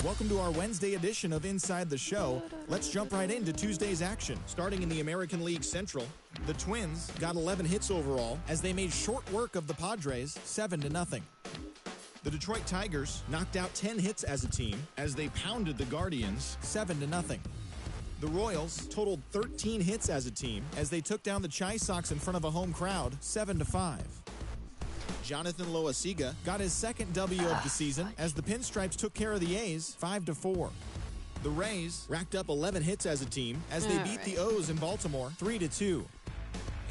Welcome to our Wednesday edition of Inside the Show. Let's jump right into Tuesday's action. Starting in the American League Central, the Twins got 11 hits overall as they made short work of the Padres 7-0. The Detroit Tigers knocked out 10 hits as a team as they pounded the Guardians 7-0. The Royals totaled 13 hits as a team as they took down the Chi Sox in front of a home crowd 7-5. Jonathan Yunalescka got his second W of the season as the Pinstripes took care of the A's 5-4. The Rays racked up 11 hits as a team as they beat the O's in Baltimore 3-2.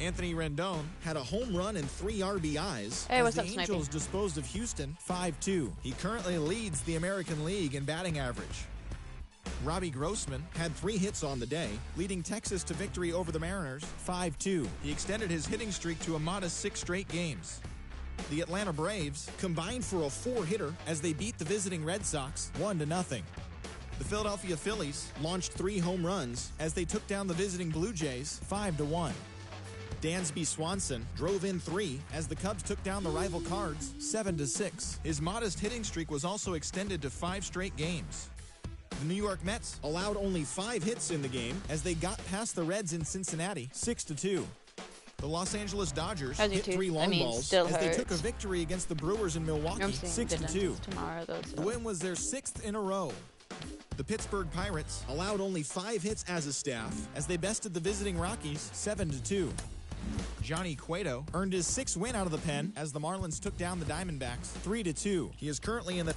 Anthony Rendon had a home run and 3 RBIs as the Angels disposed of Houston 5-2. He currently leads the American League in batting average. Robbie Grossman had 3 hits on the day, leading Texas to victory over the Mariners 5-2. He extended his hitting streak to a modest 6 straight games. The Atlanta Braves combined for a 4-hitter as they beat the visiting Red Sox 1-0. The Philadelphia Phillies launched 3 home runs as they took down the visiting Blue Jays 5-1. Dansby Swanson drove in 3 as the Cubs took down the rival Cards 7-6. His modest hitting streak was also extended to 5 straight games. The New York Mets allowed only 5 hits in the game as they got past the Reds in Cincinnati 6-2. The Los Angeles Dodgers hit 3 long balls as they took a victory against the Brewers in Milwaukee 6-2. The win was their 6th in a row. The Pittsburgh Pirates allowed only 5 hits as a staff as they bested the visiting Rockies 7-2. Johnny Cueto earned his 6th win out of the pen as the Marlins took down the Diamondbacks 3-2. He is currently in the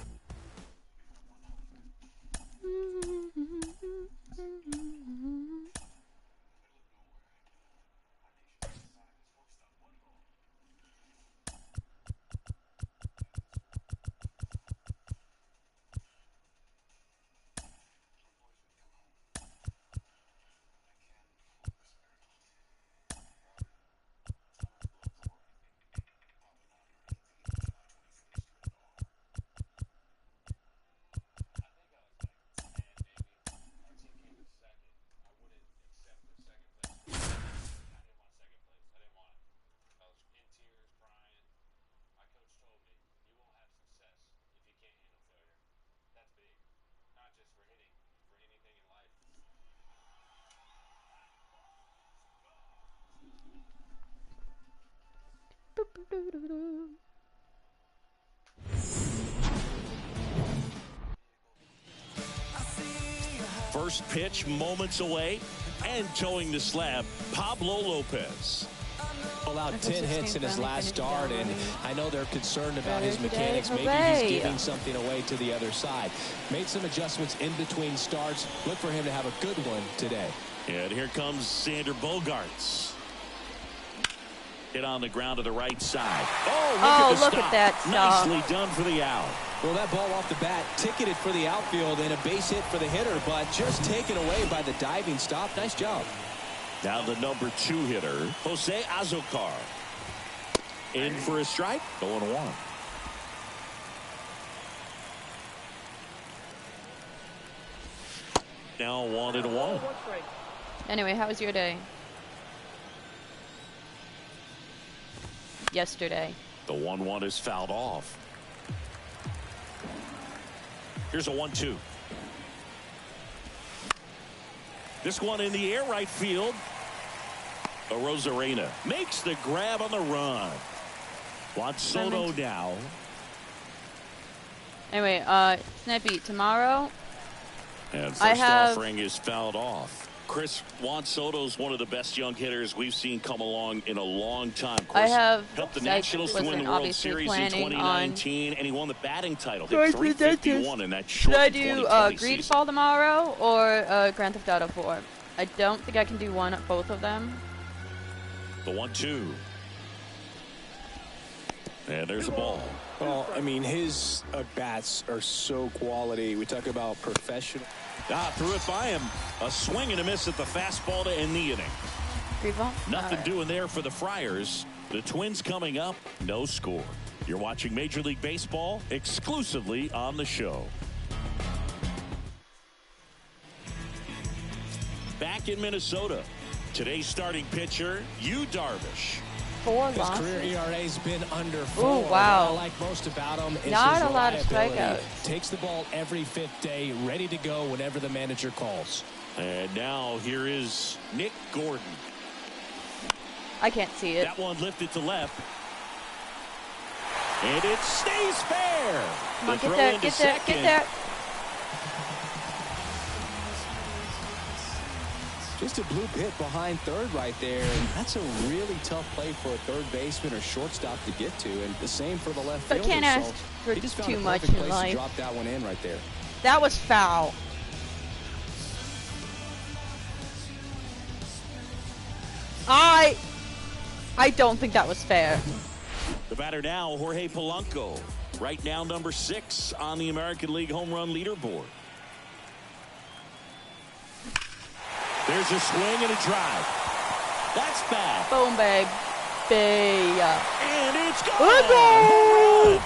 First pitch moments away and towing the slab, Pablo Lopez. Allowed 10 hits in his last start, and I know they're concerned about his mechanics. Maybe he's giving something away to the other side. Made some adjustments in between starts. Look for him to have a good one today. And here comes Sander Bogarts. Hit on the ground to the right side. Oh, look at that stop. Nicely done for the out. Well, that ball off the bat ticketed for the outfield and a base hit for the hitter, but just taken away by the diving stop. Nice job. Now the number 2 hitter, Jose Azocar. In for a strike, 0-1. Now 1-1. Anyway, how was your day? Yesterday. The 1-1 is fouled off. Here's a 1-2. This one in the air, right field. Rosarena makes the grab on the run. Juan Soto now. Anyway, Snappy, tomorrow and first offering is fouled off. Chris, Juan Soto's one of the best young hitters we've seen come along in a long time. I have helped the Nationals to win the World Series in 2019, and he won the batting title. Hit 351 in that short 2020 season. Should I do Greedfall tomorrow or Grand Theft Auto 4? I don't think I can do both of them. The 1-2. And there's a ball. Well, I mean, his bats are so quality. We talk about professional. Threw it by him. A swing and a miss at the fastball to end the inning. Greedfall? Nothing doing there for the Friars. The Twins coming up, no score. You're watching Major League Baseball exclusively on the show. Back in Minnesota, today's starting pitcher, Yu Darvish. 4 His losses. career ERA's been under 4. Ooh, wow. What I like most about him is not his a lot of reliability. strikeouts. Takes the ball every 5th day, ready to go whenever the manager calls. And now here is Nick Gordon. I can't see it. That one lifted to left. And it stays fair. Come on, get that, get that, get that. Just a blue pit behind third right there. And that's a really tough play for a third baseman or shortstop to get to. And the same for the left fielder. But can't ask for he just found too a much perfect in place life. to drop that one in right there. That was foul. I don't think that was fair. The batter now, Jorge Polanco. Right now, number 6 on the American League home run leaderboard. There's a swing and a drive. That's bad. Boom, babe. And it's gone. Home run!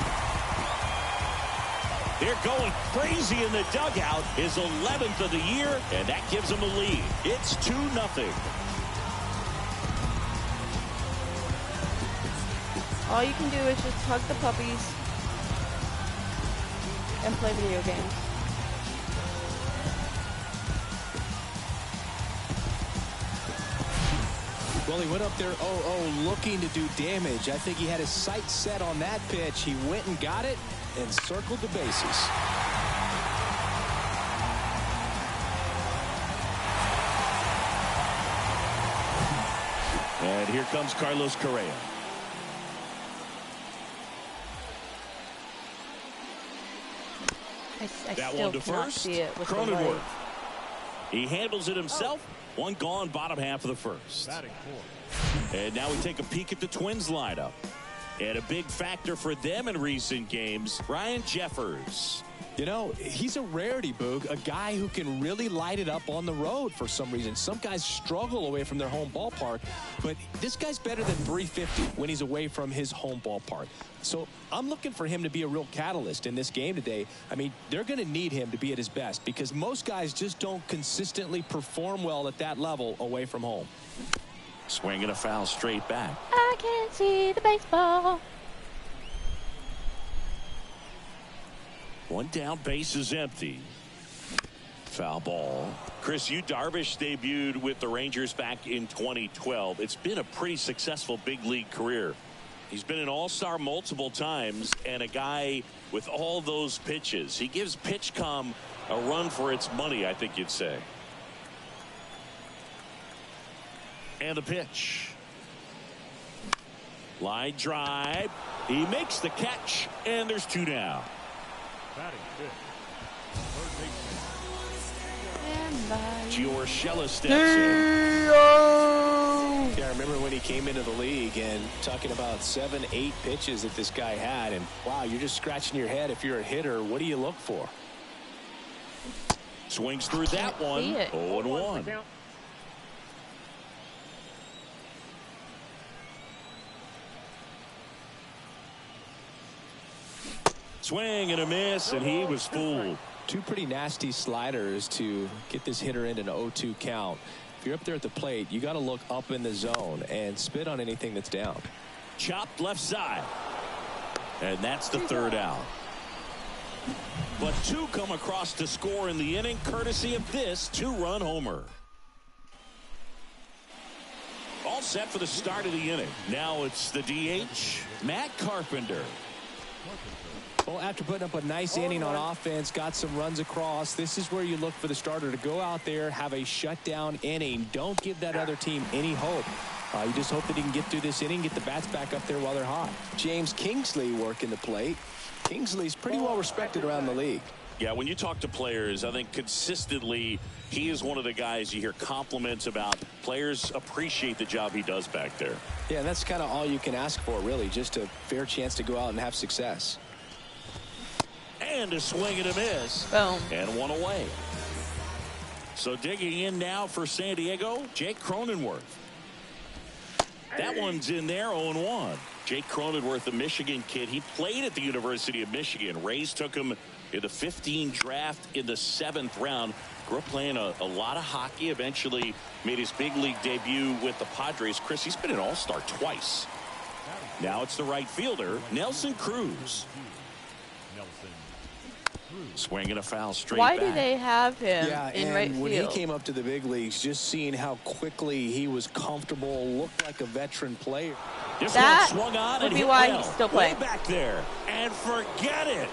They're going crazy in the dugout. His 11th of the year, and that gives him a lead. It's 2-0. All you can do is just hug the puppies and play video games. Well, he went up there 0-0 looking to do damage. I think he had his sights set on that pitch. He went and got it and circled the bases. And here comes Carlos Correa. I That still one to cannot first. see it with the Cronenworth. light. He handles it himself. One gone, bottom half of the first. And now we take a peek at the Twins lineup. And a big factor for them in recent games, Ryan Jeffers. You know, he's a rarity, Boog, a guy who can really light it up on the road for some reason. Some guys struggle away from their home ballpark, but this guy's better than 350 when he's away from his home ballpark. So I'm looking for him to be a real catalyst in this game today. I mean, they're going to need him to be at his best because most guys just don't consistently perform well at that level away from home. Swing and a foul straight back. I can't see the baseball. One down, base is empty. Foul ball. Chris, Yu Darvish debuted with the Rangers back in 2012. It's been a pretty successful big league career. He's been an all-star multiple times and a guy with all those pitches. He gives PitchCom a run for its money, I think you'd say. And the pitch. Line drive. He makes the catch, and there's 2 down. Yunalescka steps in. Yeah, I remember when he came into the league and talking about 7, 8 pitches that this guy had. And, wow, you're just scratching your head. If you're a hitter, what do you look for? Swings through that one. 0-1. Swing and a miss, and he was fooled. 2 pretty nasty sliders to get this hitter into an 0-2 count. If you're up there at the plate, you got to look up in the zone and spit on anything that's down. Chopped left side. And that's the 3rd out. But 2 come across to score in the inning, courtesy of this 2-run homer. All set for the start of the inning. Now it's the DH, Matt Carpenter. Well, after putting up a nice inning on offense, got some runs across, this is where you look for the starter to go out there, have a shutdown inning. Don't give that other team any hope. You just hope that he can get through this inning, get the bats back up there while they're hot. James Kingsley working the plate. Kingsley's pretty well respected around the league. Yeah, when you talk to players, I think consistently he is one of the guys you hear compliments about. Players appreciate the job he does back there. Yeah, that's kind of all you can ask for, really, just a fair chance to go out and have success. And a swing and a miss. Boom. And 1 away. So digging in now for San Diego, Jake Cronenworth. That one's in there, 0-1. Jake Cronenworth, the Michigan kid. He played at the University of Michigan. Rays took him in the 15 draft in the 7th round. Grew up playing a lot of hockey. Eventually made his big league debut with the Padres. Chris, he's been an all-star twice. Now it's the right fielder, Nelson Cruz. Swinging a foul straight Why back. do they have him in right field? When he came up to the big leagues, just seeing how quickly he was comfortable, looked like a veteran player. This that one swung on would and be hit why well. he's still playing. Way back there. And forget it.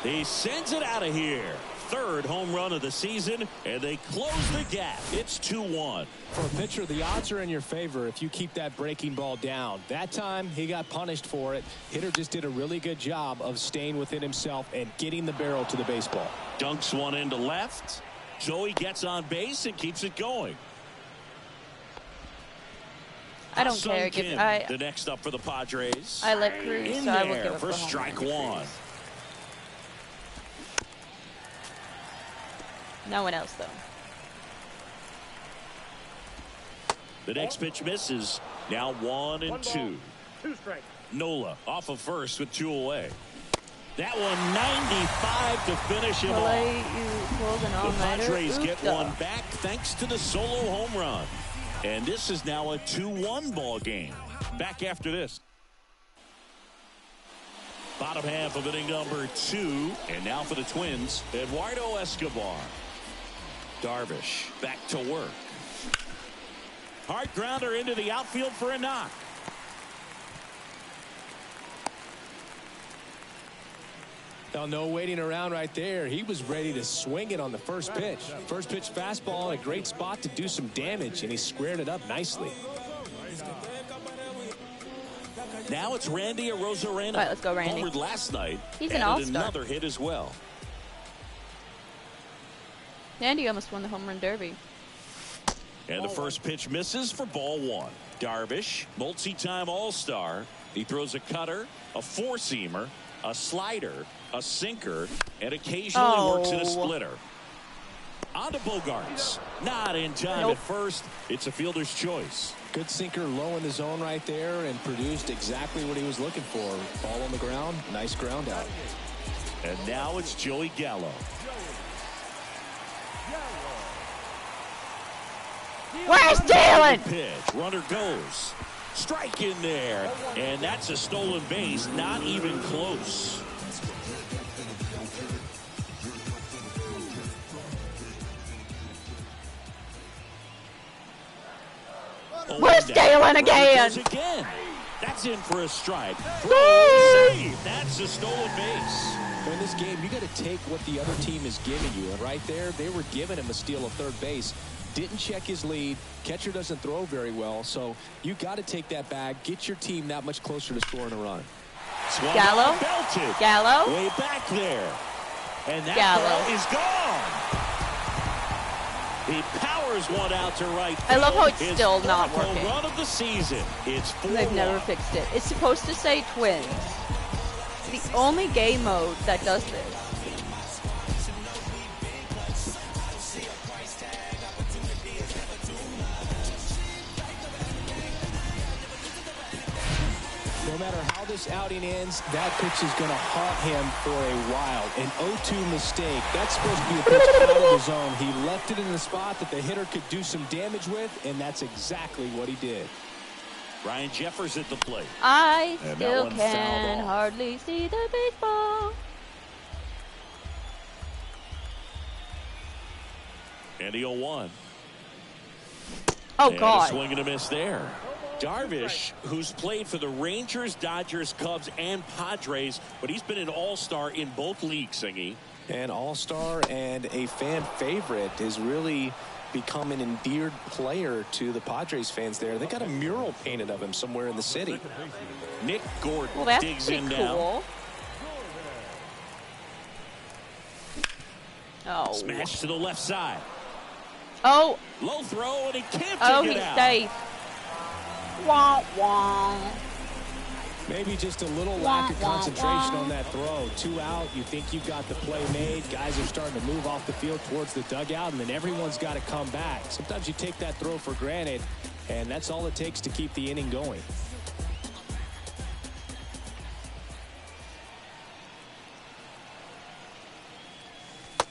He sends it out of here. Third home run of the season, and they close the gap. It's 2-1. For a pitcher, the odds are in your favor if you keep that breaking ball down. That time, he got punished for it. Hitter just did a really good job of staying within himself and getting the barrel to the baseball. Dunks one into left. Joey gets on base and keeps it going. I don't care. The next up for the Padres. I like Cruz, in so I will there give it for for home strike run. one. No one else, though. The next pitch misses. Now 1-2. 2 strikes. Nola off of first with 2 away. That one 95 to finish him off. The Padres get one back thanks to the solo home run. And this is now a 2-1 ball game. Back after this. Bottom half of inning number 2. And now for the Twins, Eduardo Escobar. Darvish back to work. Hard grounder into the outfield for a knock. Now, no waiting around right there. He was ready to swing it on the first pitch. First pitch fastball in a great spot to do some damage, and he squared it up nicely. Now it's Randy Arozarena. All right, let's go, Randy. Homered last night. He's an all-star. Another hit as well. Randy almost won the home run derby. And the first pitch misses for ball 1. Darvish, multi-time all-star. He throws a cutter, a 4-seamer, a slider, a sinker, and occasionally works in a splitter. On to Bogarts. Not in time at first. It's a fielder's choice. Good sinker low in the zone right there and produced exactly what he was looking for. Ball on the ground, nice ground out. And now it's Joey Gallo. Where's Dylan? Pitch. Runner goes. Strike in there. And that's a stolen base. Not even close. Where's Dylan again? Again. That's in for a strike. Save. That's a stolen base. In this game, you got to take what the other team is giving you. And right there, they were giving him a steal of third base. Didn't check his lead. Catcher doesn't throw very well. So you got to take that back. Get your team that much closer to scoring a run. Gallo. Belted. Gallo. Way back there. And that ball is gone. He powers one out to right field. I love how it's still not working. Run of the season. It's 4-1. They've never fixed it. It's supposed to say Twins. It's the only game mode that does this. No matter how this outing ends, that pitch is going to haunt him for a while. An 0-2 mistake. That's supposed to be a pitch out of the zone. He left it in the spot that the hitter could do some damage with, and that's exactly what he did. Ryan Jeffers at the plate. I still can hardly see the baseball. And the 0-1. Oh, and God. A swing and a miss there. Darvish, who's played for the Rangers, Dodgers, Cubs, and Padres, but he's been an all-star in both leagues, Sinky. An all-star and a fan favorite, has really become an endeared player to the Padres fans there. They got a mural painted of him somewhere in the city. Nick Gordon digs in cool. now. Oh. Smash to the left side. Oh. Low throw, and he can't take it Oh, he's out. safe. Wah, wah. Maybe just a little lack of concentration on that throw. 2 out, you think you've got the play made. Guys are starting to move off the field towards the dugout, and then everyone's got to come back. Sometimes you take that throw for granted, and that's all it takes to keep the inning going.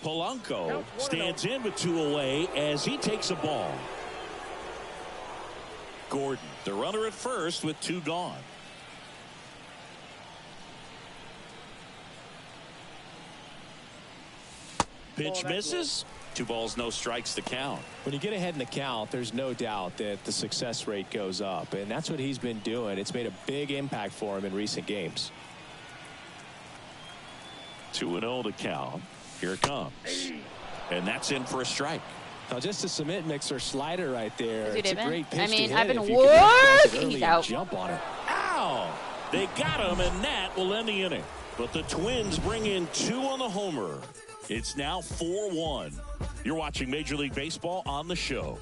Polanco stands in with 2 away as he takes a ball. Gordon, the runner at first with 2 gone. Pitch misses. 2 balls, no strikes to count. When you get ahead in the count, there's no doubt that the success rate goes up, and that's what he's been doing. It's made a big impact for him in recent games. 2-0 to count. Here it comes. And that's in for a strike. Now, just a cement mixer slider right there. It's a great pitch. I mean, to hit I've been working. He's out. Jump on it. Ow! They got him, and that will end the inning. But the Twins bring in 2 on the homer. It's now 4-1. You're watching Major League Baseball on the show.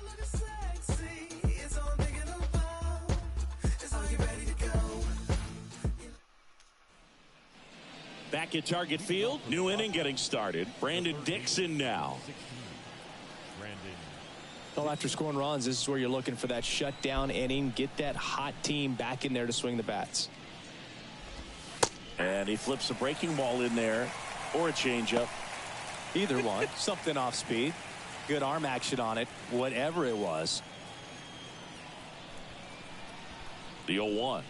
Back at Target Field, new inning getting started. Brandon Dixon now. Well, after scoring runs, this is where you're looking for that shutdown inning. Get that hot team back in there to swing the bats. And he flips a breaking ball in there, or a changeup. Either one. Something off speed. Good arm action on it. Whatever it was. The 0-1.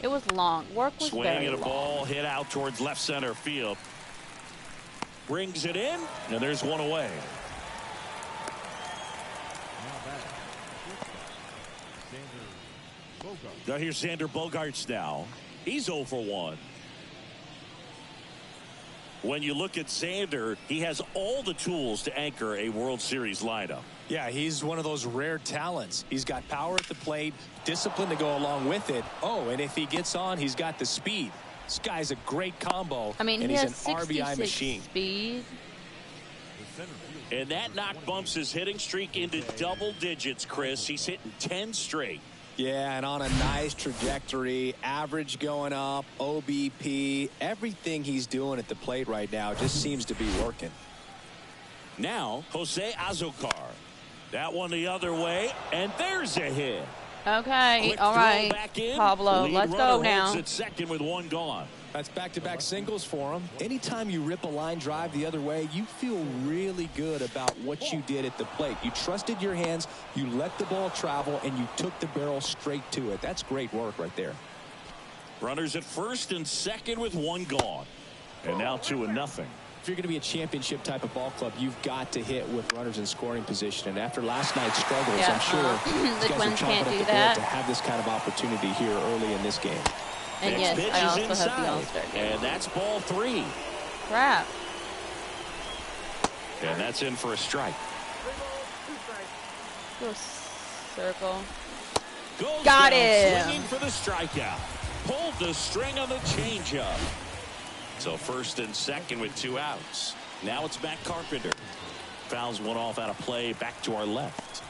It was long. Work was Swing very and a long. ball hit out towards left center field. Brings it in, and there's one away. Now here's Xander Bogaerts now. He's 0 for 1. When you look at Xander, he has all the tools to anchor a World Series lineup. Yeah, he's one of those rare talents. He's got power at the plate, discipline to go along with it. Oh, and if he gets on, he's got the speed. This guy's a great combo. I mean, and he he's has an RBI 66 machine. speed. And that knock bumps his hitting streak into double digits, Chris. He's hitting 10 straight. Yeah, and on a nice trajectory, average going up, OBP, everything he's doing at the plate right now just seems to be working. Now, Jose Azocar. That one the other way, and there's a hit. Okay, Quick all throw right, back in. Pablo, Lead let's runner go now. holds at second with 1 gone. That's back-to-back singles for him. Anytime you rip a line drive the other way, you feel really good about what you did at the plate. You trusted your hands, you let the ball travel, and you took the barrel straight to it. That's great work right there. Runners at first and second with 1 gone. And now 2-0. If you're going to be a championship type of ball club, you've got to hit with runners in scoring position. And after last night's struggles, Yeah, I'm sure the these guys Twins are chomping can't at do the bit that. to have this kind of opportunity here early in this game. And Next yes, pitch I is also inside. have the All-Star game. And that's ball 3. Crap. And that's in for a strike. Go circle. Goes Got down him. swinging for the strikeout. Pulled the string on the changeup. So first and second with 2 outs. Now it's Matt Carpenter. Fouls one off out of play back to our left.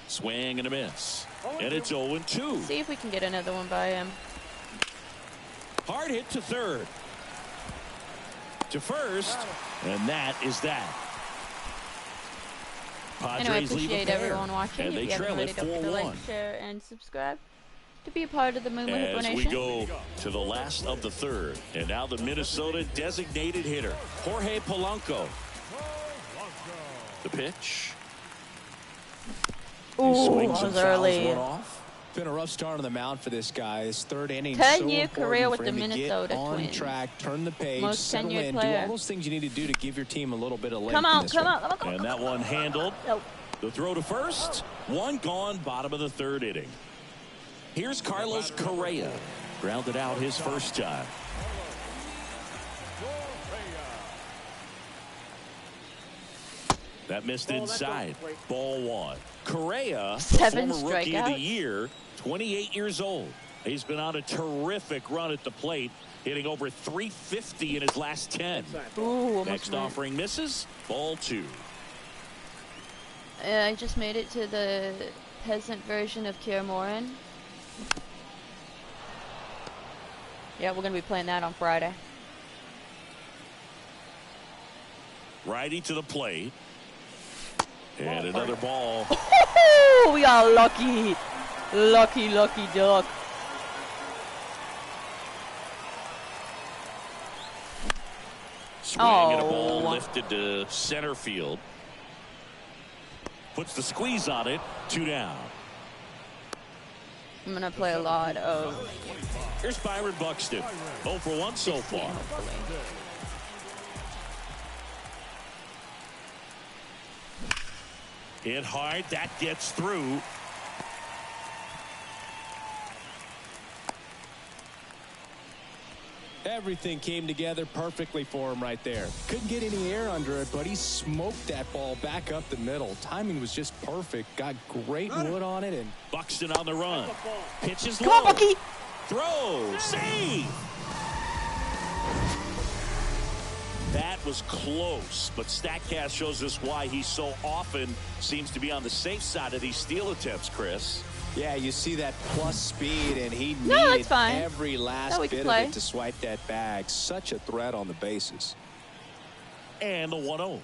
Swing and a miss. And it's 0-2. See if we can get another one by him. Hard hit to third. To first. And that is that. Padres Anyway, I leave a appreciate pair, everyone watching. and If they you haven't trail already, at don't forget to 4-1. like, share, and subscribe to be a part of the Movement As Nation. we go to the last of the third. And now the Minnesota designated hitter, Jorge Polanco. The pitch. Ooh, Swings that and was fouls early. one off. Been a rough start on the mound for this guy. His third inning. 10-year so career important with for the him to Minnesota get on Twins. track, turn the page, Most settle tenured in, do player. all those things you need to do to give your team a little bit of length. Come in on, this come one. on, come on. And that one handled. Nope. The throw to first. 1 gone, bottom of the third inning. Here's Carlos Correa. Grounded out his first time. That missed inside. Ball 1. Correa, the 7 former rookie of the strikeouts. year, 28 years old. He's been on a terrific run at the plate, hitting over 350 in his last 10. Ooh, almost Next went. offering misses. Ball 2. I just made it to the peasant version of Kier Morin. Yeah, we're going to be playing that on Friday. Righty to the plate. And another ball. Ooh, we are lucky. Lucky, lucky duck. Swing and a ball Oh. lifted to center field. Puts the squeeze on it. 2 down. I'm going to play a lot of... Here's Byron Buxton. 0 for 1 so far. Hopefully. Hit hard. That gets through. Everything came together perfectly for him right there. Couldn't get any air under it, but he smoked that ball back up the middle. Timing was just perfect. Got great wood on it. And Buxton on the run. Pitches Come low. on, Bucky! Throw. Save. That was close, but StatCast shows us why he so often seems to be on the safe side of these steal attempts, Chris. yeah, you see that plus speed, and he No, that's needed fine. every last we can bit of play. it to swipe that bag. Such a threat on the bases. And the 1-0.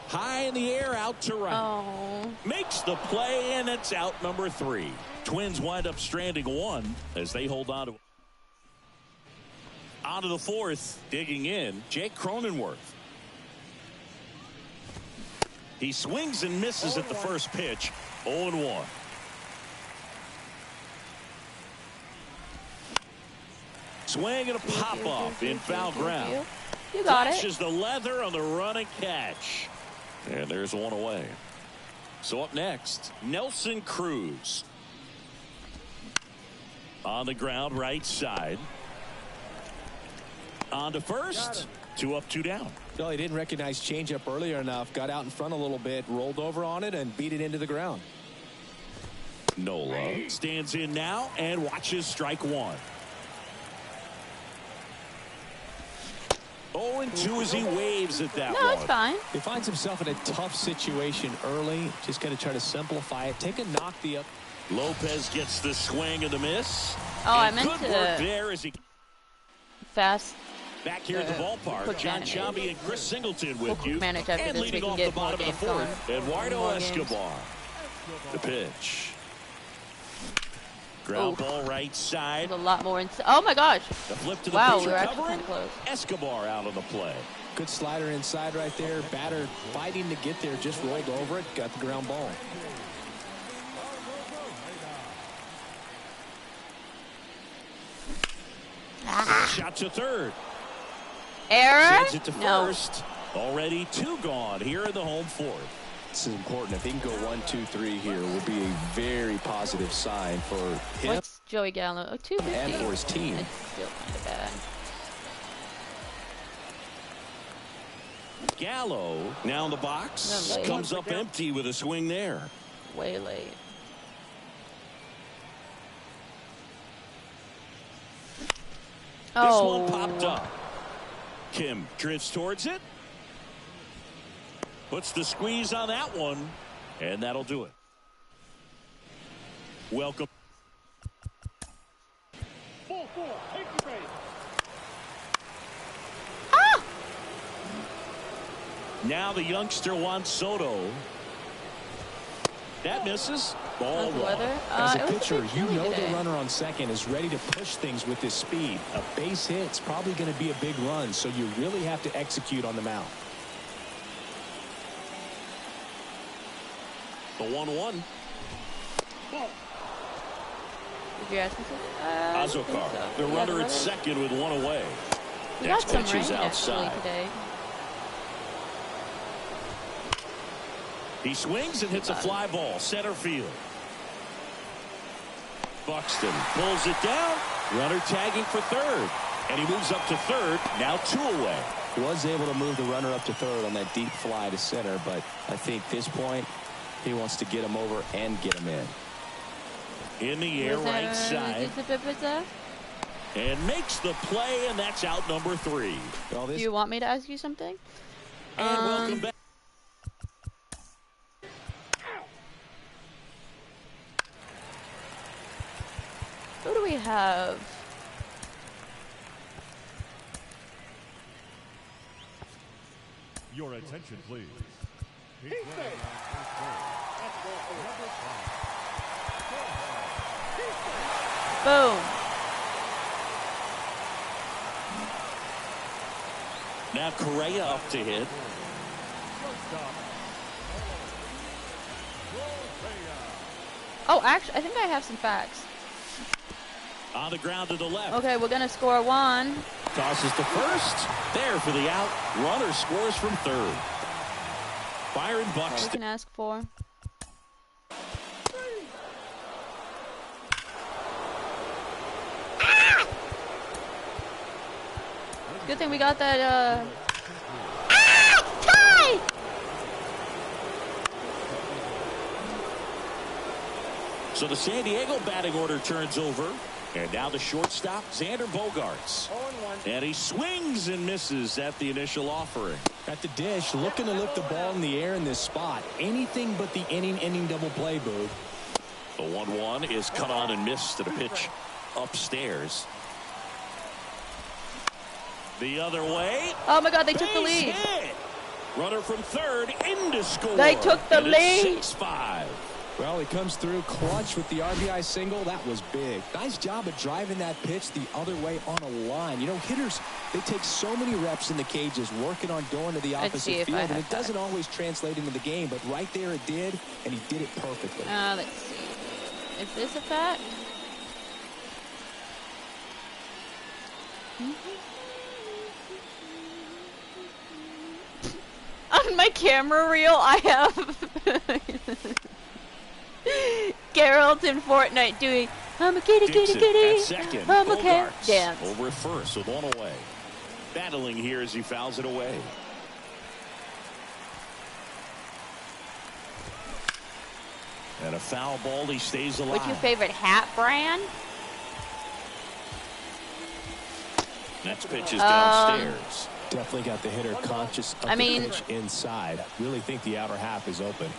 High in the air, out to right. Oh. Makes the play, and it's out number 3. Twins wind up stranding 1 as they hold on to it. On to the 4th, digging in, Jake Cronenworth. He swings and misses at the first pitch. 0-1. Swing and a pop off in foul ground. You got it. Flashes the leather on the run and catch. And there's 1 away. So up next, Nelson Cruz. On the ground, right side. On to first. 2 up, 2 down. No, he didn't recognize changeup earlier enough. Got out in front a little bit, rolled over on it, and beat it into the ground. Nola stands in now and watches strike 1. 0-2 as he waves at that No, one. it's fine. He finds himself in a tough situation early. Just got to try to simplify it. Take a knock the up. Lopez gets the swing and the miss. Oh, I And meant good to work there as he fast back here at the ballpark. quick John manage. Shabby and Chris Singleton with We'll you. manage after And this. We leading can off get the more bottom of the games 4th, going. Eduardo More games. Escobar. The pitch. Ground ball right side. There's a lot more. Oh my gosh! The flip to the Wow, pitcher we were actually covering. kind of close. Escobar out on the play. Good slider inside right there. Batter fighting to get there. Just rolled over it. Got the ground ball. Shot to third. Error? Sends it to No. first. Already 2 gone here in the home 4th. This is important. If he can go 1, 2, 3 here, will be a very positive sign for him What's Joey Gallo? Oh, 250. and for his team. It's still kind of bad. Gallo now in the box. No, late. Comes up empty with a swing there. Way late. This Oh. one popped up. Kim drifts towards it. Puts the squeeze on that one. And that'll do it. Welcome. Ah! Now the youngster Juan Soto. That misses. Ball How's the one. weather? As a It was pitcher, bit you chilly know today. the runner on second is ready to push things with his speed. A base hit's probably going to be a big run, so you really have to execute on the mound. The 1-1. Did you ask me something? Azokar, So. the Yeah, runner weather. at second with 1 away. We Next got some pitch rain is actually outside. today. He swings and hits a fly ball. Center field. Buxton pulls it down. Runner tagging for third. And he moves up to third. Now 2 away. Was able to move the runner up to third on that deep fly to center, but I think this point he wants to get him over and get him in. In the air, right side. And makes the play, and that's out number 3. Well, Do this you want me to ask you something? And welcome back. Who do we have? Your attention, please. Boom. Now Correa up to hit. Oh, actually, I think I have some facts. On the ground to the left. Okay, we're going to score 1. Tosses to first. There for the out. Runner scores from third. Byron Buxton. We can ask for. Good thing we got that, tie! So the San Diego batting order turns over. And now the shortstop, Xander Bogaerts. And he swings and misses at the initial offering. At the dish, looking to lift the ball in the air in this spot. Anything but the inning double play, Boog. The 1-1 is cut on and missed at a pitch upstairs. The other way. Oh my God, they took the lead. Hit. Runner from third into score. They took the lead. 6-5. Well, he comes through clutch with the RBI single. That was big. Nice job of driving that pitch the other way on a line. You know, hitters, they take so many reps in the cages working on going to the opposite field, and it doesn't always translate into the game, but right there it did, and he did it perfectly. Let's see. Is this a fact? On my camera reel, I have Geralt in Fortnite doing I'm a kitty, kitty, kitty, I'm a cat dance. Over at first with one away. Battling here as he fouls it away. And a foul ball, he stays alive. What's your favorite hat brand? Next pitch is downstairs. Definitely got the hitter conscious of the pitch inside. Really think the outer half is open.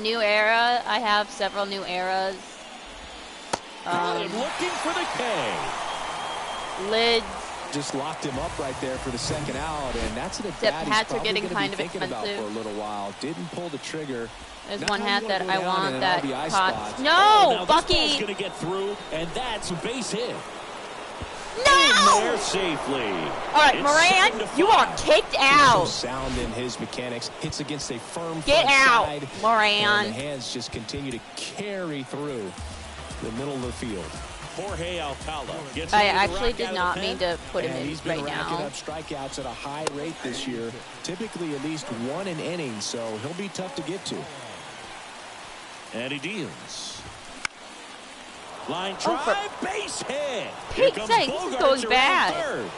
New era. I have several new eras. Looking for the K. Lids. Just locked him up right there for the second out, and that's an Except hats are getting kind of expensive expensive for a little while. Didn't pull the trigger. There's one hat that I want that costs. No, Bucky. This ball's going to get through, and that's a base hit. No! There safely. All right, Moran, you are kicked out. Sound in his mechanics. Hits against a firm Get out, side, Moran. And the hands just continue to carry through the middle of the field. Jorge Alcala gets I actually did not mean to put him in he's been right racking now. up strikeouts at a high rate this year. Typically at least one an inning, so he'll be tough to get to. And he deals. Line drive, base hit. Pete's saying this is going bad. Third.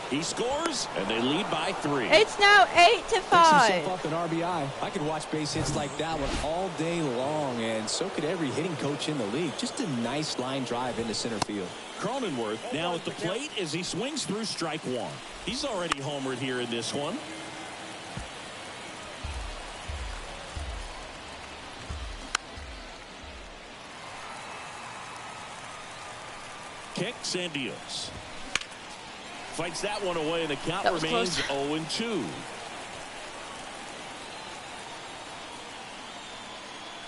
He scores, and they lead by 3. It's now 8-5. Picks himself up an RBI. I could watch base hits like that one all day long, and so could every hitting coach in the league. Just a nice line drive into center field. Cronenworth now at the plate as he swings through strike 1. He's already homered here in this one. Kicks and deals. Fights that one away, and the count remains 0-2.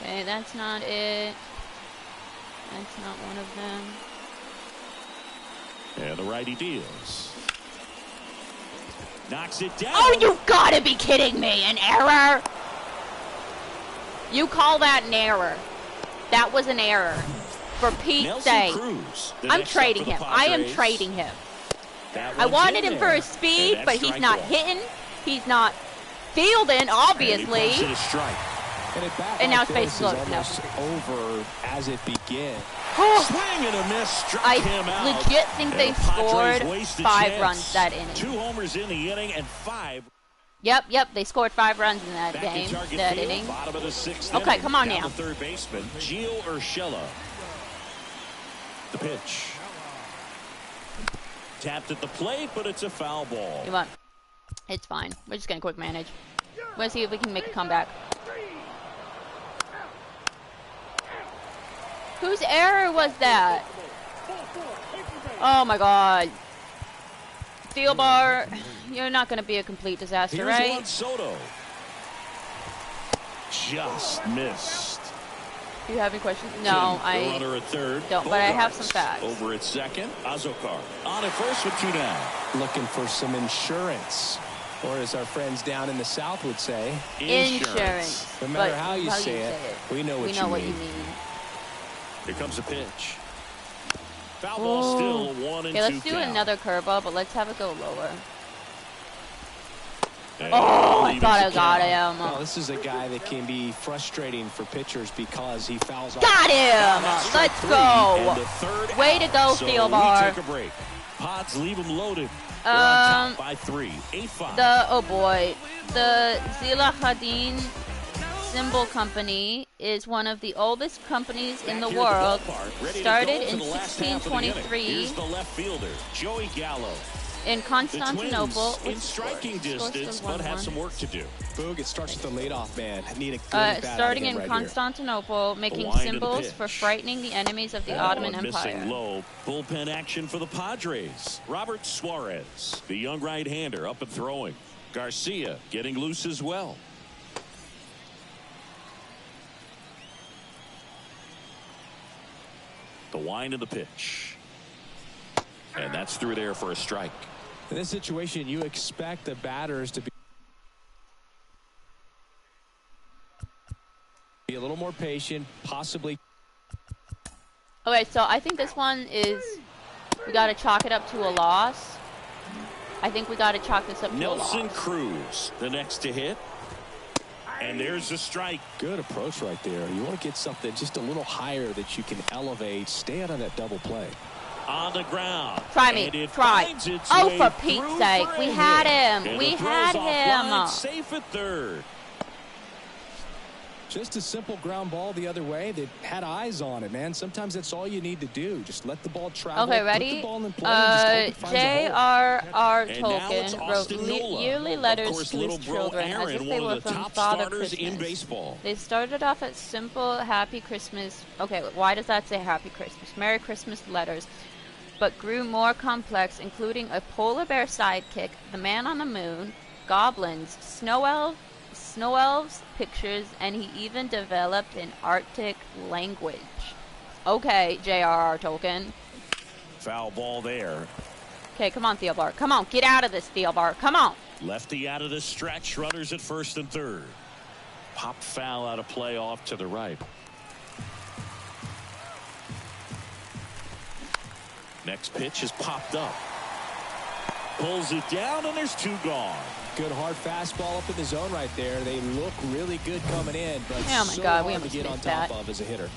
Okay, that's not it. That's not one of them. And the righty deals. Knocks it down. Oh, you gotta be kidding me. An error? You call that an error. That was an error. For Pete's sake. I'm trading him. I am trading him. I wanted him for his speed, but he's not hitting. He's not fielding, obviously. And now space is over as it begins. Swing and a miss, struck him out. I legit think they scored 5 runs that inning. 2 homers in the inning and 5. Yep, they scored 5 runs in that game, that inning. Bottom of the 6th okay, come on now. Third baseman Gio Urshela. The pitch. Tapped at the plate, but it's a foul ball. You know what? It's fine. We're just gonna quick manage. Let's see if we can make a comeback. Whose error was that? Oh my God. Steel bar, you're not gonna be a complete disaster, Here's right? Juan Soto. Just missed. Do you have any questions? No, I runner at third. don't, but I have some facts. Over at second, Azokar on at first with 2 down. Looking for some insurance. Or as our friends down in the South would say, insurance. No matter how you say it, we know what you mean. Here comes a pitch. Foul ball still 1-2 Okay, let's do count. another curveball, but let's have it go lower. Oh, I thought I got him. Well, this is a guy that can be frustrating for pitchers because he fouls off. Got him! Let's go. Way to go, Steel Bar. Take a break. Pods leave him loaded. They're on top by 3. 8-5. Oh boy, the Zilahadin Cymbal Company is one of the oldest companies in the world. Started in 1623. Here's the left fielder, Joey Gallo. In Constantinople. In striking distance, but have some work to do. Boog, it starts with the leadoff man. Need a good bat starting in right Constantinople, making symbols for frightening the enemies of the Ottoman Empire. Missing low. Bullpen action for the Padres. Robert Suarez, the young right-hander, up and throwing. Garcia getting loose as well. The wind of the pitch. And that's through there for a strike. In this situation, you expect the batters to be a little more patient, possibly. Okay, so I think this one is, we got to chalk it up to a loss. I think we got to chalk this up to a loss. Nelson Cruz, the next to hit. And there's the strike. Good approach right there. You want to get something just a little higher that you can elevate. Stay out of that double play. On the ground. Try me. Try. Oh, for Pete's sake. We had him. We had him. Safe at third. Just a simple ground ball the other way. They had eyes on it, man. Sometimes that's all you need to do. Just let the ball travel. Okay, ready? Put the ball in play J.R.R. Tolkien wrote yearly letters to his children as if they were from Father Christmas. They started off as simple Happy Christmas. Okay, why does that say Happy Christmas? Merry Christmas letters. But grew more complex, including a polar bear sidekick, the man on the moon, goblins, snow elves, pictures, and he even developed an Arctic language. Okay, J.R.R. Tolkien. Foul ball there. Okay, come on, Thielbar. Come on, get out of this, Thielbar. Come on. Lefty out of the stretch, runners at first and third. Pop foul out of play off to the right. Next pitch is popped up. Pulls it down, and there's 2 gone. Good hard fastball up in the zone right there. They look really good coming in, but oh my God, we almost get on top of as a hitter.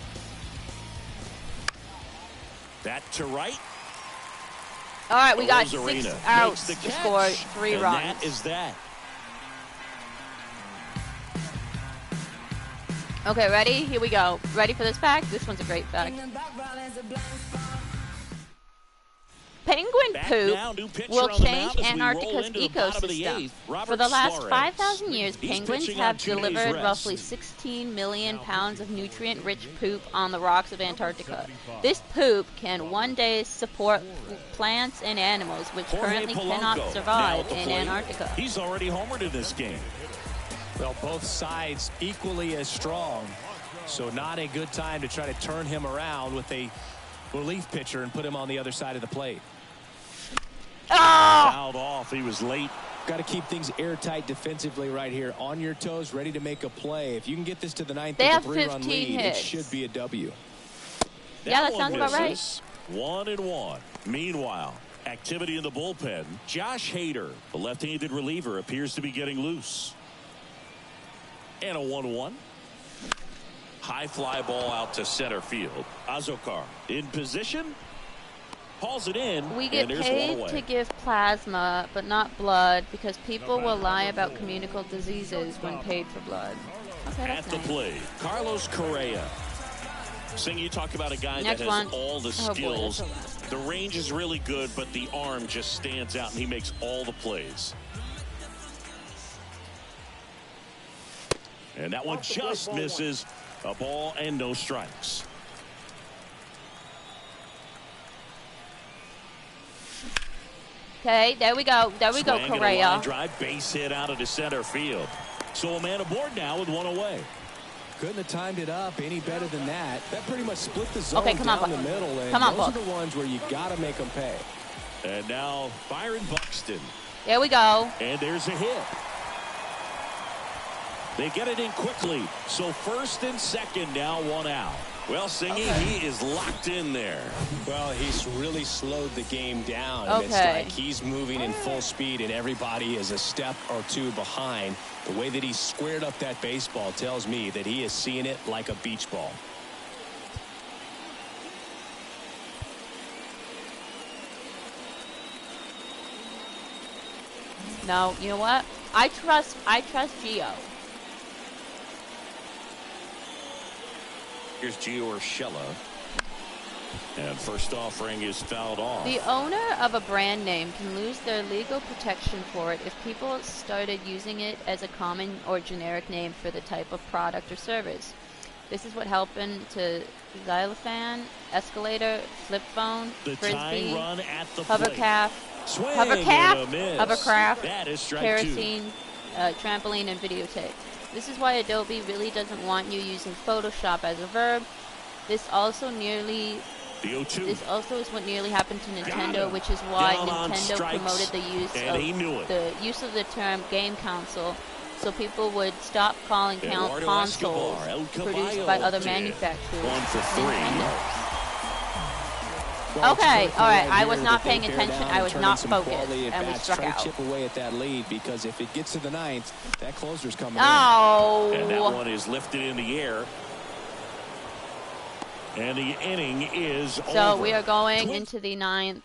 That to right. All right, we got 6 outs to score 3 runs. That is that. Okay, ready? Here we go. Ready for this fact? This one's a great fact. Penguin poop will change Antarctica's ecosystem. For the last 5,000 years, penguins have delivered roughly 16 million pounds of nutrient-rich poop on the rocks of Antarctica. This poop can one day support plants and animals, which currently cannot survive in Antarctica. He's already homered in this game. Well, both sides equally as strong, so not a good time to try to turn him around with a relief pitcher and put him on the other side of the plate. Fouled off. He was late. Got to keep things airtight defensively right here. On your toes, ready to make a play. If you can get this to the 9th with a 3-run lead, it should be a W. Yeah, that sounds about right. 1-1. Meanwhile, activity in the bullpen. Josh Hader, the left-handed reliever, appears to be getting loose. And a 1-1. High fly ball out to center field. Azokar in position. Hauls it in. We get paid to give plasma, but not blood, because people will lie about communicable diseases when paid for blood. Okay, at the plate, Carlos Correa. Sinky, you talk about a guy that has all the skills. The range is really good, but the arm just stands out, and he makes all the plays. And that one just misses. A ball and no strikes. Okay, there we go. There we go, Correa. Drive, base hit out of the center field. So a man aboard now with 1 away. Couldn't have timed it up any better than that. That pretty much split the zone down the middle. And those are the ones where you got to make them pay. And now Byron Buxton There we go. And there's a hit. They get it in quickly. So first and second now, 1 out. Well, Sinky, he is locked in there. Well, he's really slowed the game down. And it's like he's moving in full speed and everybody is a step or two behind. The way that he squared up that baseball tells me that he is seeing it like a beach ball. No, you know what? I trust Gio. Here's Gio Urshela. And first offering is fouled off. The owner of a brand name can lose their legal protection for it if people started using it as a common or generic name for the type of product or service. This is what happened to xylophone, escalator, flip phone, frisbee, hovercraft, kerosene, trampoline, and videotape. This is why Adobe really doesn't want you using Photoshop as a verb. This also is what nearly happened to Nintendo, which is why Nintendo promoted the use of the term game console, so people would stop calling consoles produced by other manufacturers. 1 for 3. Okay, all right. I was not paying attention. I was not focused, and we struck out. Chip away at that lead because if it gets to the 9th, that closer's coming in. And that one is lifted in the air. And the inning is over. So we are going into the 9th.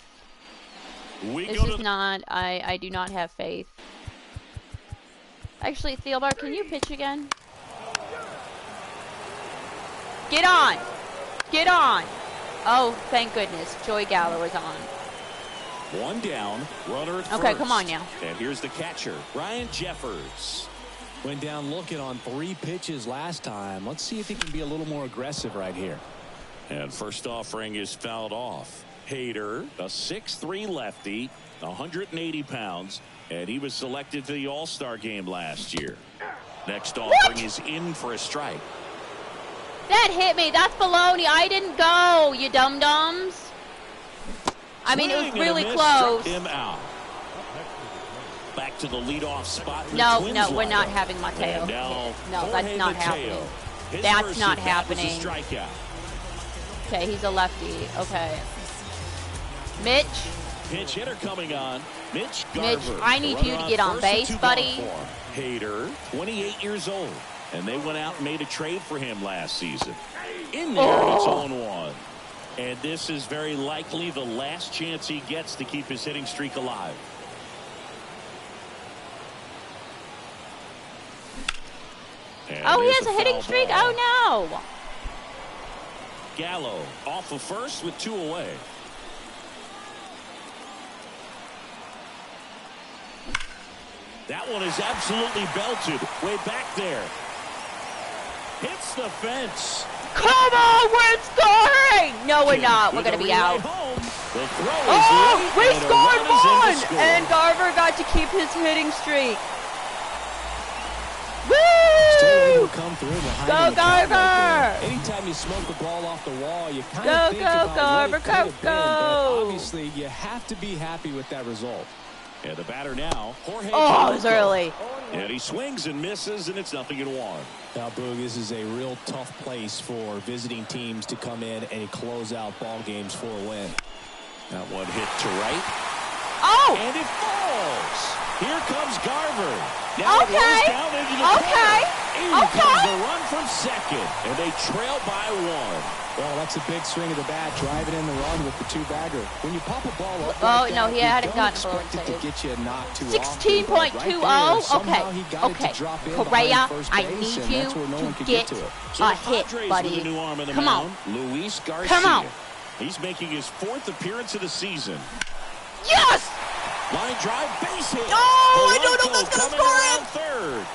I do not have faith. Actually, Thielbar, can you pitch again? Get on! Get on! Oh, thank goodness. Joey Gallo is on. 1 down, runner at first. Okay, come on now. And here's the catcher, Ryan Jeffers. Went down looking on 3 pitches last time. Let's see if he can be a little more aggressive right here. And first offering is fouled off. Hader, a 6'3" lefty, 180 pounds, and he was selected to the All-Star game last year. Next offering is in for a strike. That hit me. That's baloney. I didn't go, you dum-dums. I mean, it was really close. Him out. Back to the leadoff spot. No, we're not having Mateo. No, that's not happening. That's not happening. Okay, he's a lefty. Okay. Mitch. Pinch hitter coming on. Mitch Garver. I need you to get on base, buddy. Hader, 28 years old. And they went out and made a trade for him last season. In there, it's 0-1. And this is very likely the last chance he gets to keep his hitting streak alive. And he has a hitting streak? Oh, no. Gallo off of first with 2 away. That one is absolutely belted. Way back there. Hits the fence. Come on, we're scoring! No, we're not. We're going to be out. We scored 1! And Garver got to keep his hitting streak. Woo! Go, Garver! Anytime you smoke the ball off the wall, you kind of think about Garver, what it could have been, but obviously you have to be happy with that result. And the batter now, Jorge. It was early. And he swings and misses, and it's 0-1. Now, Boog, this is a real tough place for visiting teams to come in and close out ball games for a win. That one hit to right. Oh! And it falls. Here comes Garver. Now it rolls down into the corner. In comes the run from second, and they trail by 1. Well, that's a big swing of the bat, driving in the run with the 2-bagger. When you pop a ball up, he hadn't gotten a expect it to get you knocked too 16.20. Okay. Correa, I need you to get a hit, buddy. Come on. Luis Garcia. Come on. He's making his 4th appearance of the season. Yes! Line drive, base hit. Oh, I don't know if that's going to score it. Third.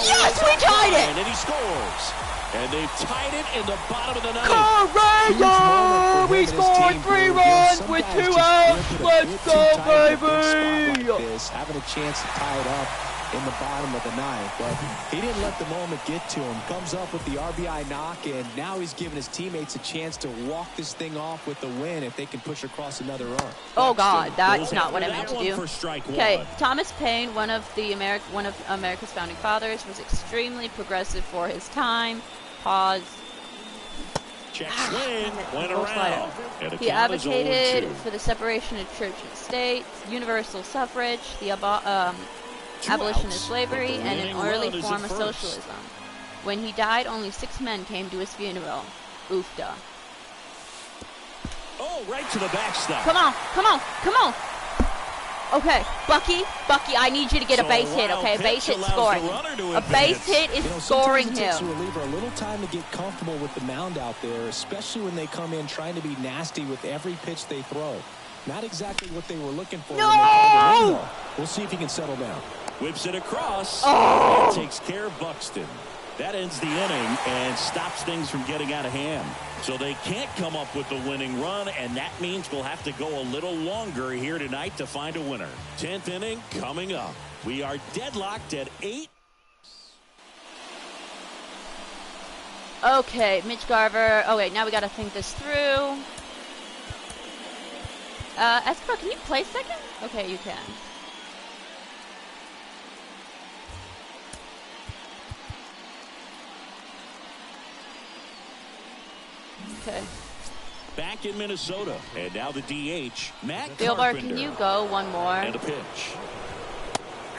Yes, we tied it. And he scores. And they've tied it in the bottom of the 9th. Correa! We scored 3 runs with 2 outs. Let's go, baby! Having a chance to tie it up in the bottom of the ninth. But he didn't let the moment get to him. Comes up with the RBI knock, and now he's giving his teammates a chance to walk this thing off with the win if they can push across another run. Oh, God, that's not what I meant to do. Okay, Thomas Paine, one of America's founding fathers, was extremely progressive for his time. Pause. Check swing, went around. He advocated for the separation of church and state, universal suffrage, the abolition of slavery, and an early form of socialism. When he died, only 6 men came to his funeral. Oofda. Oh, right to the backstop. Come on, come on, come on. Okay, Bucky, I need you to get a base hit, okay? A base hit scoring. A base hit is scoring him. It takes a reliever a little time to get comfortable with the mound out there, especially when they come in trying to be nasty with every pitch they throw. Not exactly what they were looking for. No! We'll see if he can settle down. Whips it across. Oh! That takes care of Buxton. That ends the inning and stops things from getting out of hand. So they can't come up with the winning run, and that means we'll have to go a little longer here tonight to find a winner. 10th inning coming up. We are deadlocked at 8. Okay, Mitch Garver. Oh, wait, now we got to think this through. Escobar, can you play second? Okay, you can. Okay. Back in Minnesota, and now the DH, Matt Bilbar, Carpenter. can you go one more? And a pitch.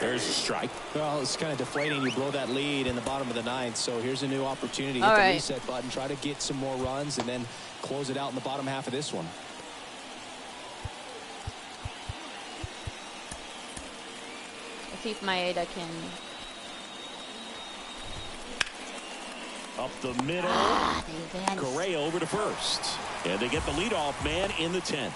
There's a strike. Well, it's kind of deflating. You blow that lead in the bottom of the ninth, so here's a new opportunity. Hit All the right. reset button, try to get some more runs, and then close it out in the bottom half of this one. Let's see if Maeda can... Up the middle. Correa over to first. And they get the leadoff man in the 10th.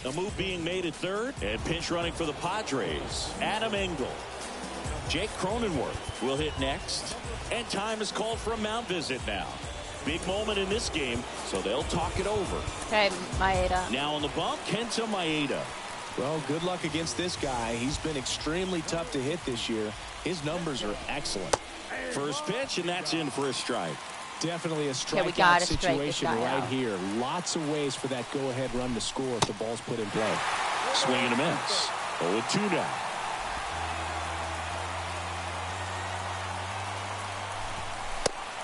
A move being made at third. And pinch running for the Padres. Adam Engel. Jake Cronenworth will hit next. And time is called for a mound visit now. Big moment in this game, so they'll talk it over. Okay, Maeda. Now on the bump, Kenta Maeda. Well, good luck against this guy. He's been extremely tough to hit this year. His numbers are excellent. First pitch, and that's in for a strike. Definitely a we strikeout gotta situation strike this guy right out. here. Lots of ways for that go-ahead run to score if the ball's put in play. Swing and a miss. 0-2 now.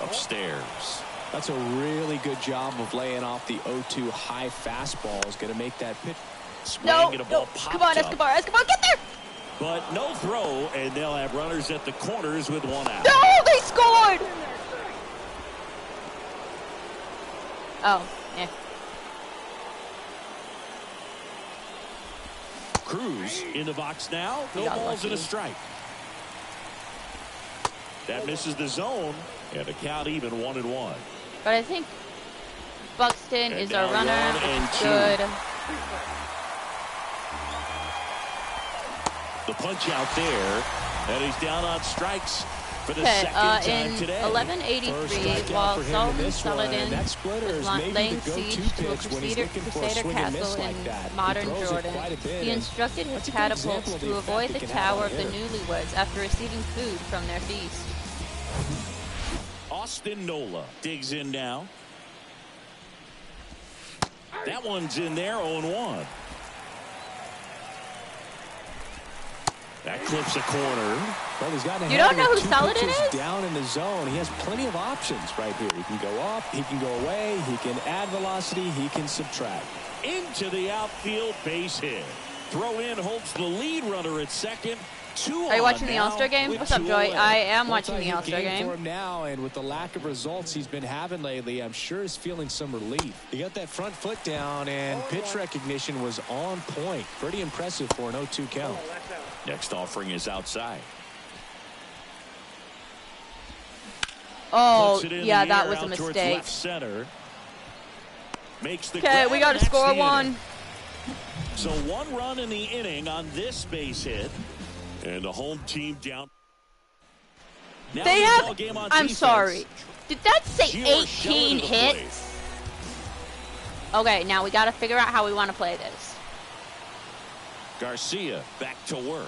Upstairs. That's a really good job of laying off the 0-2 high fastball. Is going to make that pitch. No, And a ball come on, popped up. Escobar, get there! But no throw, and they'll have runners at the corners with one out. No, they scored! Oh, yeah. Cruz in the box now. No balls and a strike. That misses the zone, and a count even 1-1. But I think Buxton And is our now runner. 1-2. Good. The punch out there, and he's down on strikes for the second time today. In 1183, while Sultan Saladin was laying siege to a Crusader castle in modern Jordan, he instructed his catapults to avoid the Tower of the Newlyweds after receiving food from their feast. Austin Nola digs in now. That one's in there, 0-1. That clips a corner. Well, he's got You don't know who Saladin is? Down in the zone. He has plenty of options right here. He can go up, he can go away, he can add velocity, he can subtract. Into the outfield, base hit. Throw in holds the lead runner at second. Are you watching the All-Star game? What's up, Joy? I am watching the All-Star game. For him now, and with the lack of results he's been having lately, I'm sure he's feeling some relief. He got that front foot down, and pitch recognition was on point. Pretty impressive for an 0-2 count. Next offering is outside. Oh, yeah, that was a mistake. Left center. Makes the Okay, we got to score one. So 1 run in the inning on this base hit. And the home team down. Now They have, game on I'm defense. sorry. Did that say Gio 18 Scheller to the hits? Okay, now we got to figure out how we want to play this. Garcia back to work.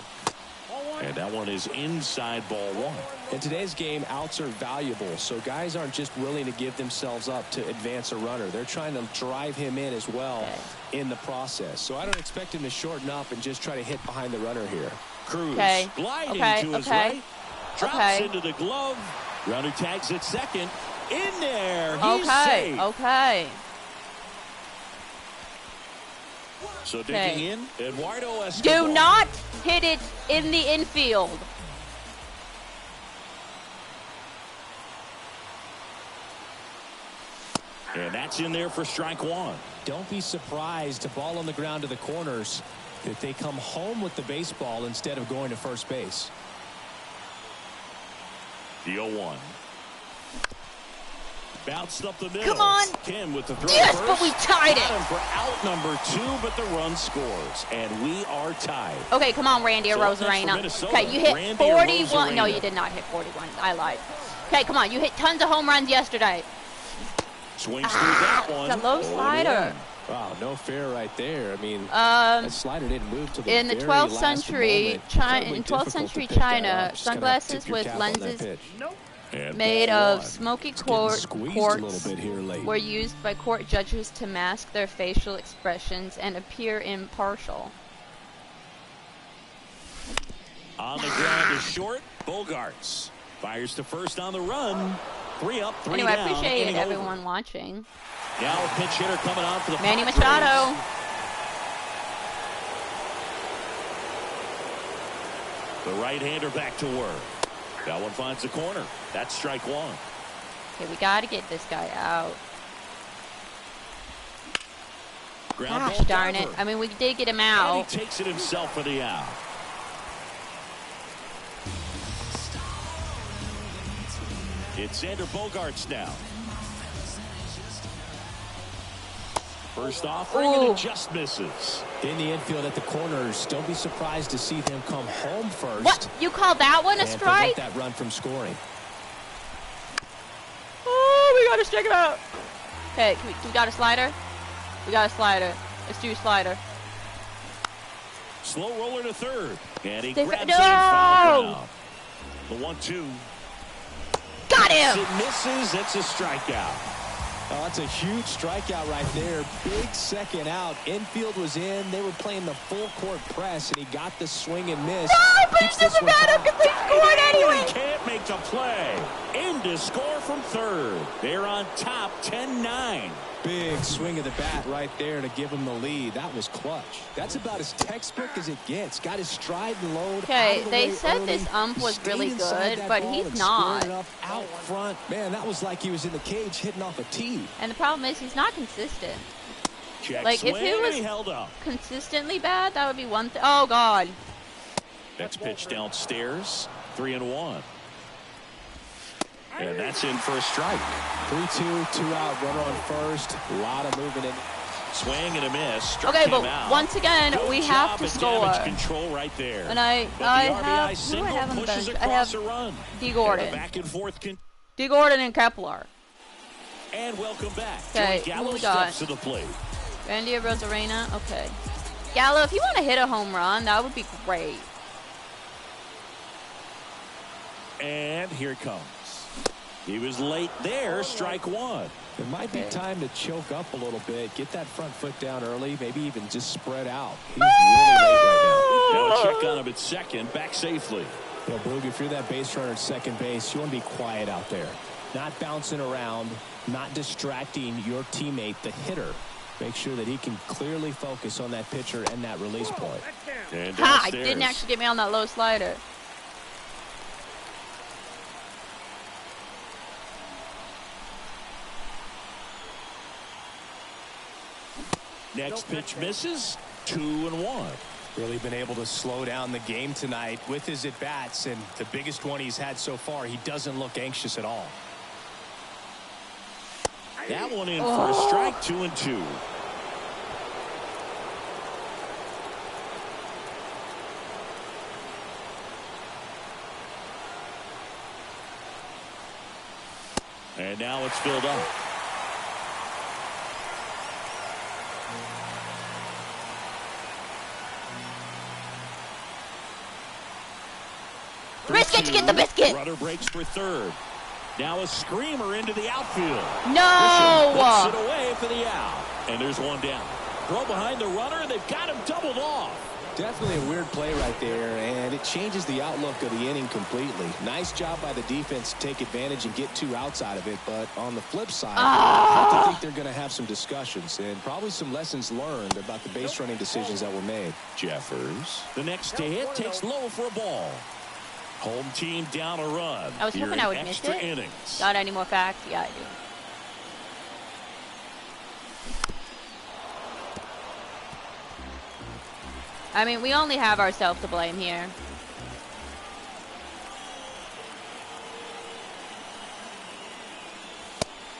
And that one is inside ball one. In today's game, outs are valuable, so guys aren't just willing to give themselves up to advance a runner. They're trying to drive him in as well in the process. So I don't expect him to shorten up and just try to hit behind the runner here. Cruz gliding to his right. Drops into the glove. Runner tags at second. In there. He's safe. Okay. So digging in, Eduardo Escobar. Do not hit it in the infield. And that's in there for strike one. Don't be surprised to ball on the ground to the corners if they come home with the baseball instead of going to first base. The 0-1. Bounced up the middle. Come on. Kim with the throw. Yes, first. but we tied it. Got him for out number 2, but the run scores. And we are tied. Okay, come on, Randy Arozarena. Okay, you hit 41. No, you did not hit 41. I lied. Okay, come on. You hit tons of home runs yesterday. Swings through that one. It's a low slider. Wow, no fair right there. I mean, that slider didn't move to the in the 12th century, in 12th century China, sunglasses with lenses made of smoky quartz were used by court judges to mask their facial expressions and appear impartial. On the ground is short. Bogarts fires to first on the run. 3 up, 3 down. Anyway, I appreciate everyone watching. Now a pinch hitter coming on for the Manny Padres. Machado. The right-hander back to work. That one finds the corner. That's strike one. Okay, we got to get this guy out. Gosh darn it. I mean, we did get him out. And he takes it himself for the out. It's Xander Bogaerts now. First offering, and it just misses. In the infield at the corners, don't be surprised to see them come home first. What? You call that one a strike? That run from scoring. Oh, we got to strike him out. Okay, we got a slider? We got a slider. Let's do a slider. Slow roller to third. And he Stay grabs no! it and fouls out. The 1-2. Got him! It misses. It's a strikeout. Oh, that's a huge strikeout right there. Big second out. Infield was in. They were playing the full court press, and he got the swing and miss. No, but it doesn't matter because they scored anyway. He can't make the play. In to score from third. They're on top, 10-9. Big swing of the bat right there to give him the lead. That was clutch. That's about as textbook as it gets. Got his stride and load. Okay, they said this ump was really good, but he's not. Out front. Man, that was like he was in the cage hitting off a tee. And the problem is he's not consistent. Check like, swing, if he was held up. consistently bad, that would be one thing. Oh, God. Next pitch downstairs. 3-1. And that's in for a strike. 3-2, 2 out, runner on first. A lot of movement in. Swing and a miss. Okay, but once again, we have to score. Control right there. And I have, who do I have on the bench? I have D. Gordon. Back and forth. D. Gordon and Kepler. And welcome back. Okay, Gallo who we got? steps to the plate. Randy Arozarena. Okay. Gallo, if you want to hit a home run, that would be great. And here it comes. He was late there, strike one. It might be time to choke up a little bit, get that front foot down early, maybe even just spread out. He's really late right now. Now check on him at second, back safely. Well, Boog, if you're that base runner at second base, you want to be quiet out there. Not bouncing around, not distracting your teammate, the hitter. Make sure that he can clearly focus on that pitcher and that release point. And ha! It didn't actually get me on that low slider. Next pitch misses. 2-1. Really been able to slow down the game tonight with his at-bats, and the biggest one he's had so far, he doesn't look anxious at all. That one in for a strike. 2-2. And now it's filled up. Get the biscuit. Runner breaks for third. Now a screamer into the outfield. No. Puts it away for the out. And there's one down. Throw behind the runner. They've got him doubled off. Definitely a weird play right there, and it changes the outlook of the inning completely. Nice job by the defense to take advantage and get 2 outs out of it, but on the flip side, I have to think they're going to have some discussions and probably some lessons learned about the base running decisions that were made. Jeffers, the next to hit, takes low for a ball. Home team down a run. I was hoping I would miss it. Innings. Got any more facts? Yeah, I do. I mean, we only have ourselves to blame here.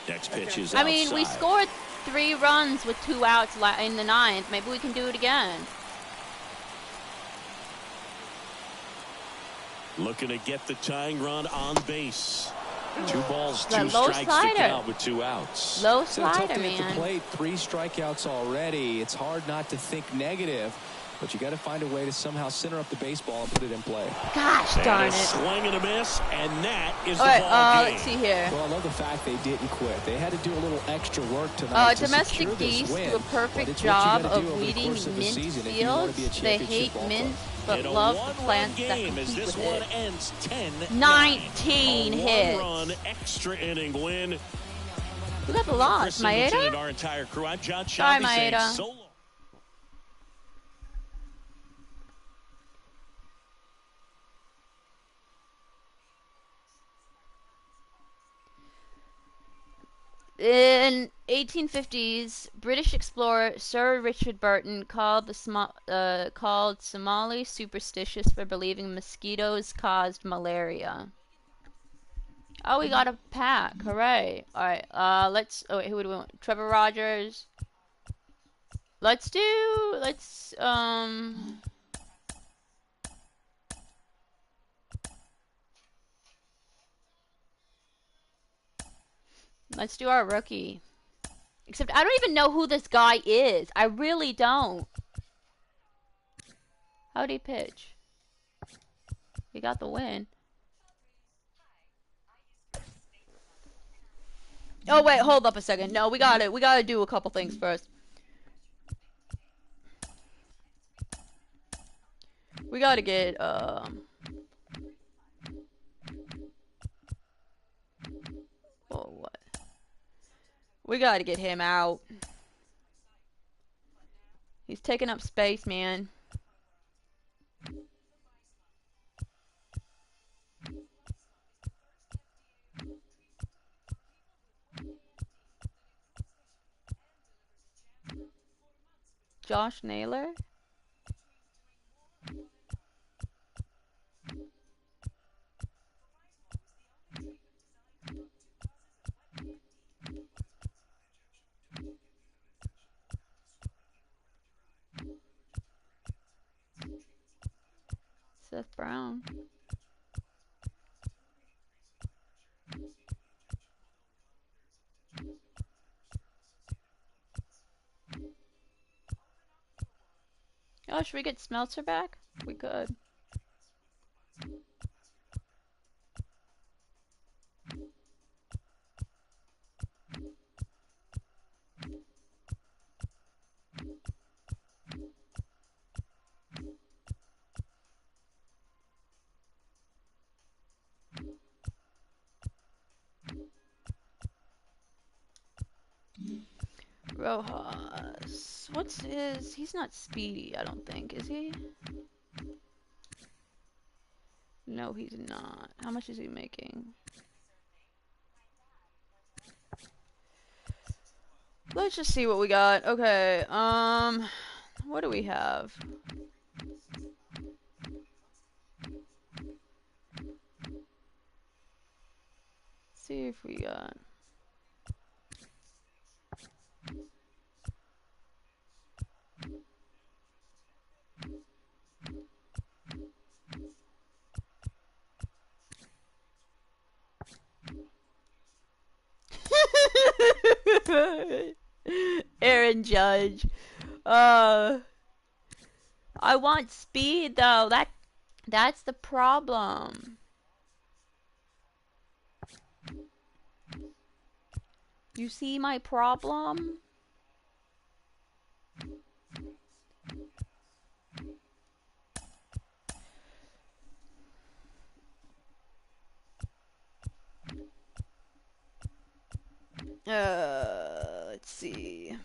Next pitch is I mean, we scored 3 runs with 2 outs in the 9th. Maybe we can do it again. Looking to get the tying run on base. 2 balls, 2 low strikes slider. to count with 2 outs. Low It's a tough slider, day at man. the plate. 3 strikeouts already. It's hard not to think negative, but you got to find a way to somehow center up the baseball and put it in play. Gosh darn And a it. swing and a miss, and that is All the right, ball game. let's see here. Well, I love the fact they didn't quit. They had to do a little extra work tonight to Domestic secure this Geese win, do a but perfect it's what you gotta job do of over the weeding course of the mint season if you wanna be a fields. They championship hate ball mint, club. but In a love the one-run plants that game as compete this with one it. ends 10-9. 19 A hits. one-run extra inning win. Who got the loss? Chris Singleton and Maeda? our entire crew. I'm John Sorry, Shelby saying Maeda. so long. In 1850s, British explorer Sir Richard Burton called Somali superstitious for believing mosquitoes caused malaria. Oh, we got a pack! Hooray! All right, let's. Oh wait, who would we want? Trevor Rogers. Let's do our rookie. Except I don't even know who this guy is. I really don't. How'd he pitch? He got the win. Oh wait, hold up a second. No, we gotta do a couple things first. We gotta get oh, what? We gotta get him out. He's taking up space, man. Josh Naylor? Seth Brown. Oh, should we get Smeltzer back? We could. Rojas. What's his... He's not speedy, I don't think. Is he? No, he's not. How much is he making? Let's just see what we got. Okay, what do we have? See if we got... Aaron Judge. I want speed though. That's the problem. You see my problem? Let's see.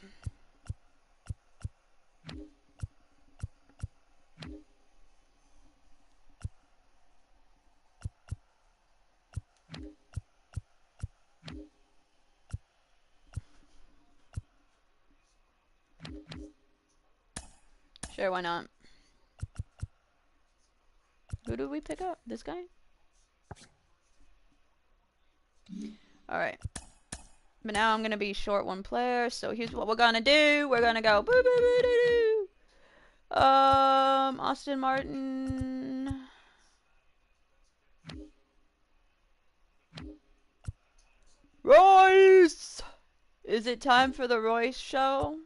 Sure, why not? Who do we pick up? This guy? Alright. But now I'm going to be short one player, so here's what we're going to do. We're going to go boo boo boo doo doo. Austin Martin. Royce! Is it time for the Royce show?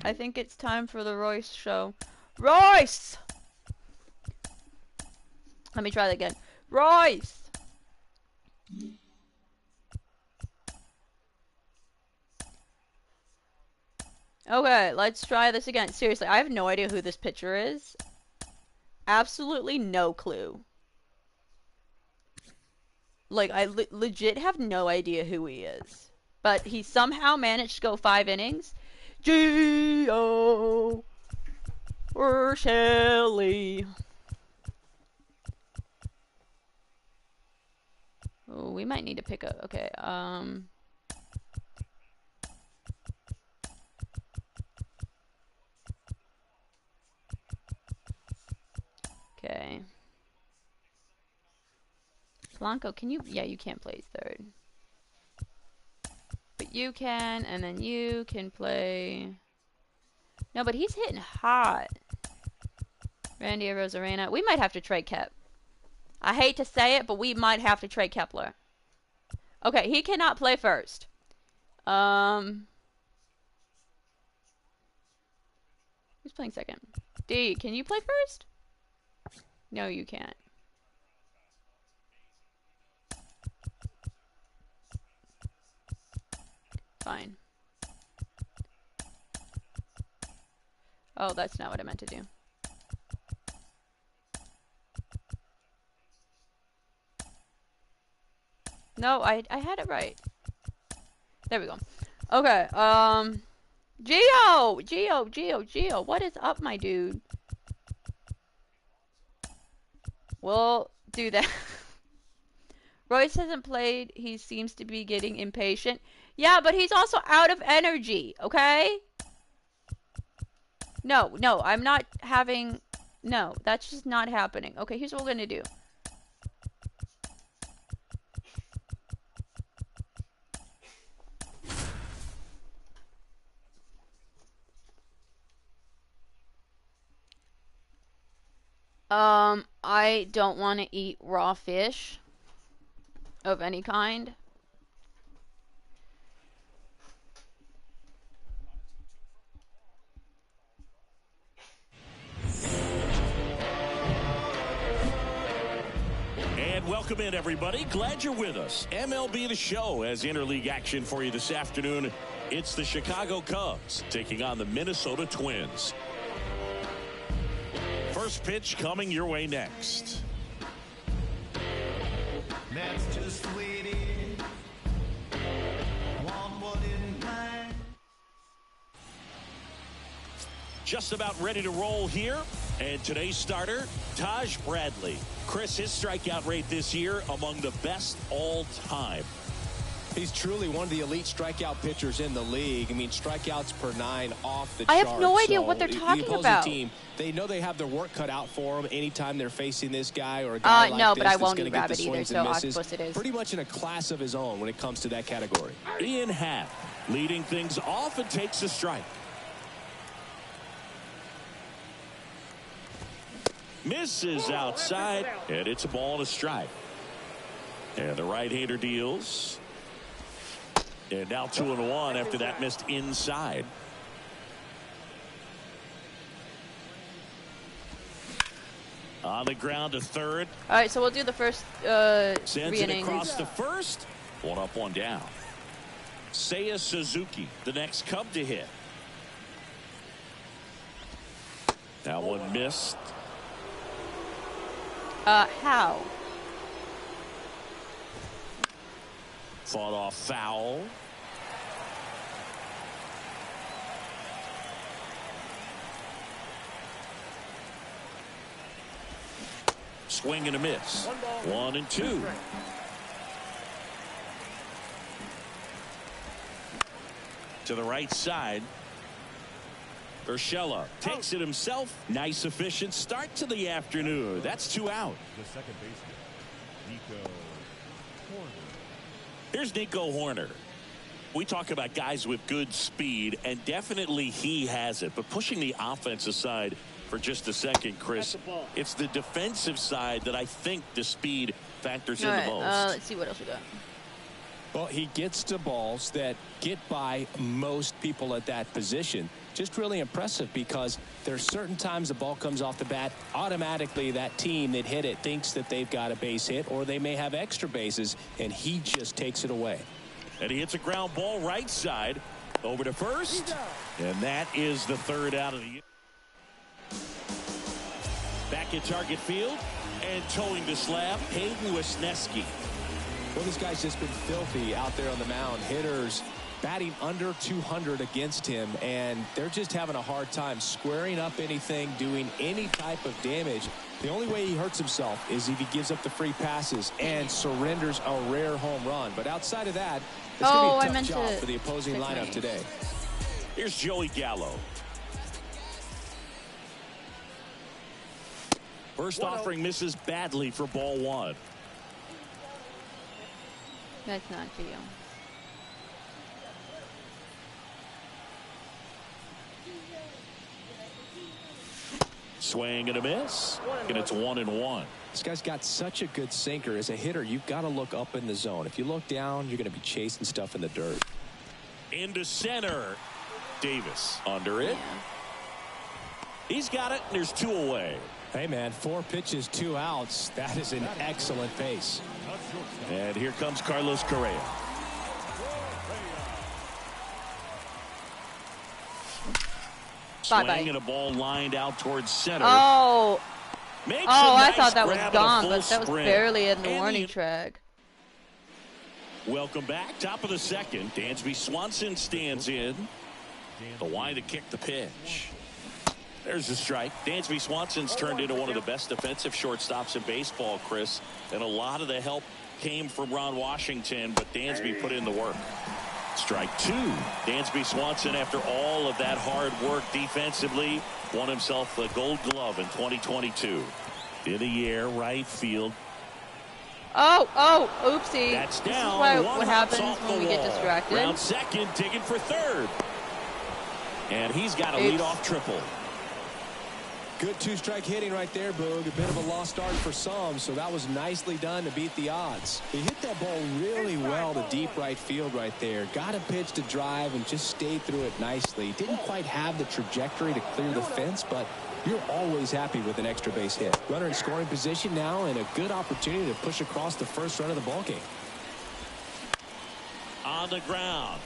I think it's time for the Royce show. Royce! Let me try that again. Royce! Okay, let's try this again. Seriously, I have no idea who this pitcher is. Absolutely no clue. Like, I legit have no idea who he is. But he somehow managed to go 5 innings. Gio or Shelly. Oh, we might need to pick up. Okay, okay. Blanco, can you? Yeah, you can't play third. But you can, and then you can play. No, but he's hitting hot. Randy Rosarena. We might have to trade Kep. I hate to say it, but we might have to trade Kepler. Okay, he cannot play first. Who's playing second? D, can you play first? No, you can't. Fine. Oh, that's not what I meant to do. No, I had it right. There we go. Okay, Gio, what is up, my dude? We'll do that. Royce hasn't played. He seems to be getting impatient. Yeah, but he's also out of energy, okay? No, I'm not having... No, that's just not happening. Okay, here's what we're gonna do. I don't want to eat raw fish of any kind. And welcome in, everybody. Glad you're with us. MLB The Show has interleague action for you this afternoon. It's the Chicago Cubs taking on the Minnesota Twins. First pitch coming your way next. That's just waiting. Want what in mind. Just about ready to roll here. And today's starter, Taj Bradley. Chris, his strikeout rate this year among the best all time. He's truly one of the elite strikeout pitchers in the league. I mean, strikeouts per 9 off the I charts. have no idea so what they're talking the about. Team, they know they have their work cut out for them anytime they're facing this guy or a guy like no, this but I that's won't gonna eat get rabbit the either, swings so and misses. octopus it is. Pretty much in a class of his own when it comes to that category. Ian Happ leading things off and takes a strike. Misses outside, and it's a ball and a strike. And the right-hander deals. And now 2-1 after that missed inside. On the ground to third. All right, so we'll do the first Sends 3 it innings. across the first. 1 up, 1 down. Seiya Suzuki, the next Cub to hit. That one missed. How? Fought off foul. Swing and a miss. 1 and 2. To the right side. Urshela takes it himself. Nice efficient start to the afternoon. That's 2 out. The second baseman, Nico Horner. Here's Nico Horner. We talk about guys with good speed, and definitely he has it. But pushing the offense aside for just a second, Chris, it's the defensive side that I think the speed factors in the most. Let's see what else we got. Well, he gets to balls that get by most people at that position. Just really impressive because there's certain times the ball comes off the bat, automatically that team that hit it thinks that they've got a base hit or they may have extra bases, and he just takes it away. And he hits a ground ball right side over to first, and that is the 3rd out of the year. Back at target field and towing the slab, Yunalescka. Well, this guy's just been filthy out there on the mound. Hitters batting under 200 against him, and they're just having a hard time squaring up anything, doing any type of damage. The only way he hurts himself is if he gives up the free passes and surrenders a rare home run. But outside of that, it's going to be a tough job for the opposing lineup today. Here's Joey Gallo. First offering misses badly for ball 1. That's not you. Swing and a miss, and it's 1 and 1. This guy's got such a good sinker. As a hitter, you've got to look up in the zone. If you look down, you're going to be chasing stuff in the dirt. Into center. Davis under it. He's got it, and there's 2 away. Hey, man, 4 pitches, 2 outs. That is an excellent pace. And here comes Carlos Correa. Bye-bye. Swing and a ball lined out towards center. Oh, Makes I a thought that was nice grab gone, and a but that was full sprint. barely in the And warning track. Welcome back. Top of the second. Dansby Swanson stands in. The wind to kick the pitch. There's the strike. Dansby Swanson's turned into one of the best defensive shortstops in baseball, Chris. And a lot of the help came from Ron Washington, but Dansby put in the work. Strike 2. Dansby Swanson, after all of that hard work defensively, won himself the Gold Glove in 2022. In the air, right field. Oh, oopsie. That's This down. is why, One what hops happens off when the we get wall. distracted. Round second, digging for third. And he's got a leadoff triple. Good 2-strike hitting right there, Boog. A bit of a lost start for some, so that was nicely done to beat the odds. He hit that ball really well to deep right field right there. Got a pitch to drive and just stayed through it nicely. Didn't quite have the trajectory to clear the fence, but you're always happy with an extra base hit. Runner in scoring position now and a good opportunity to push across the first run of the ballgame. On the ground.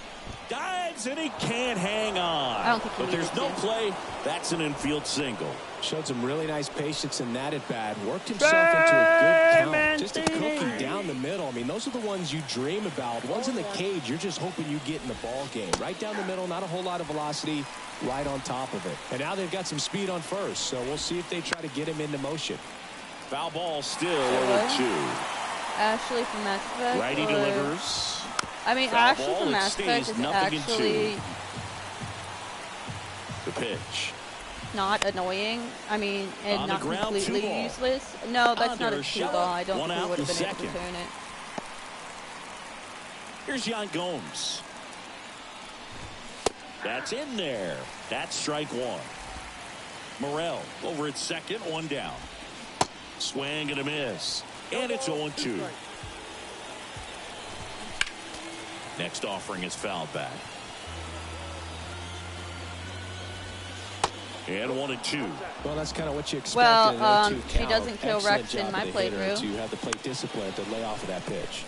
Dives and he can't hang on. I don't think he but there's no needed to. play. That's an infield single. Showed some really nice patience in that at bat. Worked himself into a good count. Just a cookie down the middle. I mean, those are the ones you dream about. Ones in the cage, you're just hoping you get in the ball game. Right down the middle, not a whole lot of velocity, right on top of it. And now they've got some speed on first, so we'll see if they try to get him into motion. Foul ball still 0-2. Ashley from Mass Effect. Righty delivers. I mean, Foul Ashley ball, from it Mass Effect stays is 0-2. actually The pitch. not annoying. I mean, and On the not ground, completely 2 ball. useless. No, that's not a Under 2 ball. I don't one think we out would have in been able to second. turn it. Here's Yan Gomes. That's in there. That's strike 1. Morel over at second, 1 down. Swing and a miss. And it's 0-2. Next offering is fouled back. And 1-2. Well, that's kind of what you expect. Well, in a 2 she count. doesn't kill Excellent Rex in job my of the hitter playthrough. to have the plate discipline to lay off of that pitch.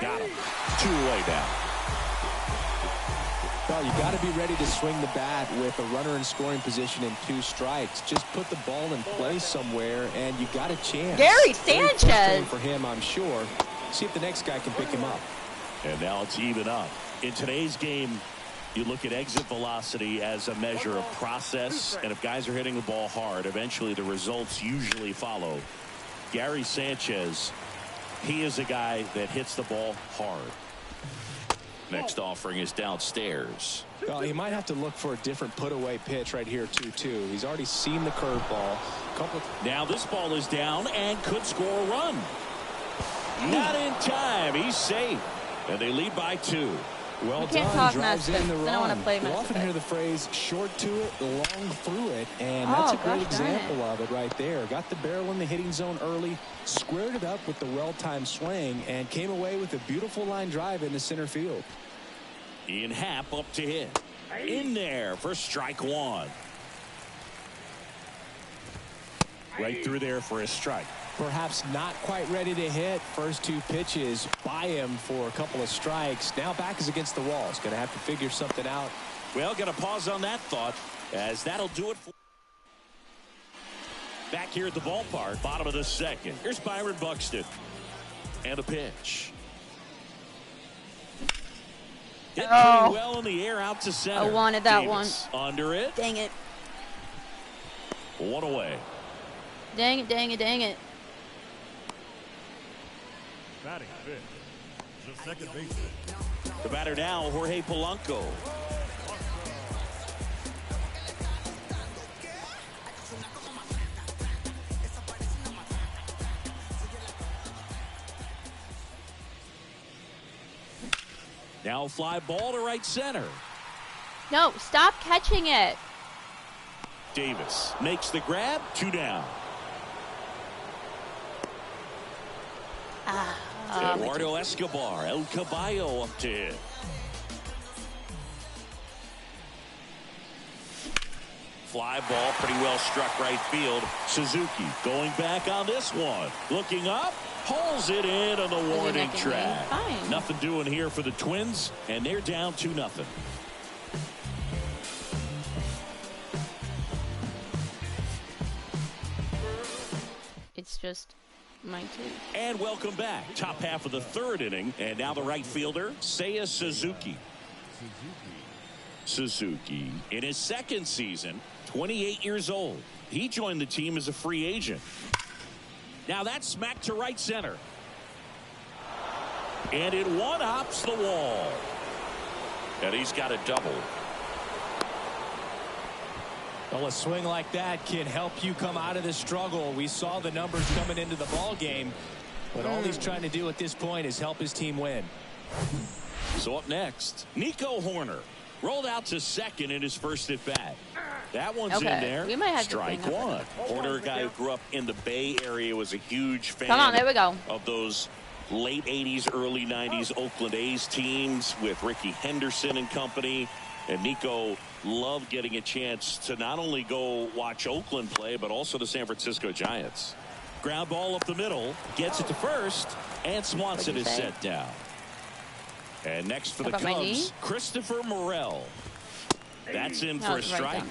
Got him. 2 away now. Well, you got to be ready to swing the bat with a runner in scoring position and 2 strikes. Just put the ball in play somewhere, and you got a chance. Gary Very frustrating Sanchez. for him, I'm sure. See if the next guy can pick him up. And now it's even up. In today's game, you look at exit velocity as a measure of process, and if guys are hitting the ball hard, eventually the results usually follow. Gary Sanchez, he is a guy that hits the ball hard. Next offering is downstairs. Well, he might have to look for a different put-away pitch right here, 2-2. He's already seen the curveball. Now this ball is down and could score a run. Not in time. He's safe. And they lead by 2. Well You can't done. talk Drives Master. in the I don't run. wanna play You'll Master often Pick. hear the phrase short to it, long through it, and Oh, that's a great gosh darn it. example of it right there. Got the barrel in the hitting zone early, squared it up with the well-timed swing, and came away with a beautiful line drive into center field. Ian Happ up to hit. In there for strike 1. Right through there for a strike. Perhaps not quite ready to hit. First 2 pitches by him for a couple of strikes. Now back is against the wall. He's going to have to figure something out. Well, going to pause on that thought, as that'll do it for. Back here at the ballpark, bottom of the 2nd. Here's Byron Buxton. And a pitch. Hit pretty well in the air out to center. I wanted that Davis under it. Dang it. 1 away. Dang it, dang it, dang it. Batting fifth, the second baseman. The batter now, Jorge Polanco. Now a fly ball to right center. No, stop catching it. Davis makes the grab. 2 down. Eduardo Escobar, El Caballo up to hit. Fly ball pretty well struck right field. Suzuki going back on this one. Looking up. Pulls it in on the warning track. Nothing doing here for the Twins, and they're down 2-0. It's just my 2. And welcome back. Top half of the 3rd inning, and now the right fielder, Seiya Suzuki. Suzuki, in his 2nd season, 28 years old. He joined the team as a free agent. Now that's smacked to right center. And it one-hops the wall. And he's got a double. Well, a swing like that can help you come out of the struggle. We saw the numbers coming into the ball game, but all he's trying to do at this point is help his team win. So up next, Nico Horner rolled out to 2nd in his first at bat. That one's in there. We might have strike to 1. Horner, a guy who grew up in the Bay Area, was a huge fan. Come on, there we go. Of those late 80s, early 90s Oakland A's teams with Ricky Henderson and company. And Nico loved getting a chance to not only go watch Oakland play, but also the San Francisco Giants. Ground ball up the middle, gets it to first, and Swanson is set down. And next for the Cubs, Christopher Morel. That's in for a strike.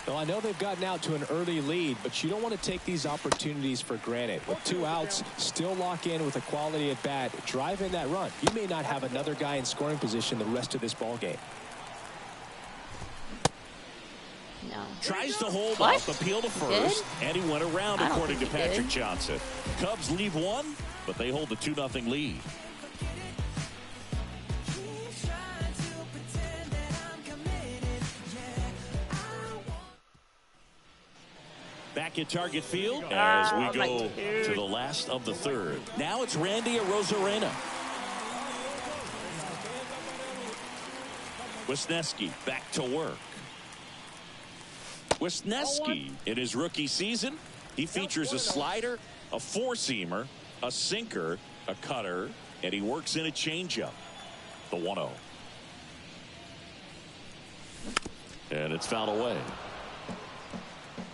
Well, I know they've gotten out to an early lead, but you don't want to take these opportunities for granted. With 2 outs, still lock in with a quality at bat, drive in that run. You may not have another guy in scoring position the rest of this ball game. No. Tries to hold off, appeal to first, and he went around, according to Patrick Johnson. Cubs leave 1, but they hold the 2-0 lead. Back at Target Field as we go to the last of the 3rd. Now it's Randy Arozarena. Wisniewski back to work. Wisniewski in his rookie season, he features a slider, a 4-seamer, a sinker, a cutter, and he works in a changeup. The 1-0. And it's fouled away.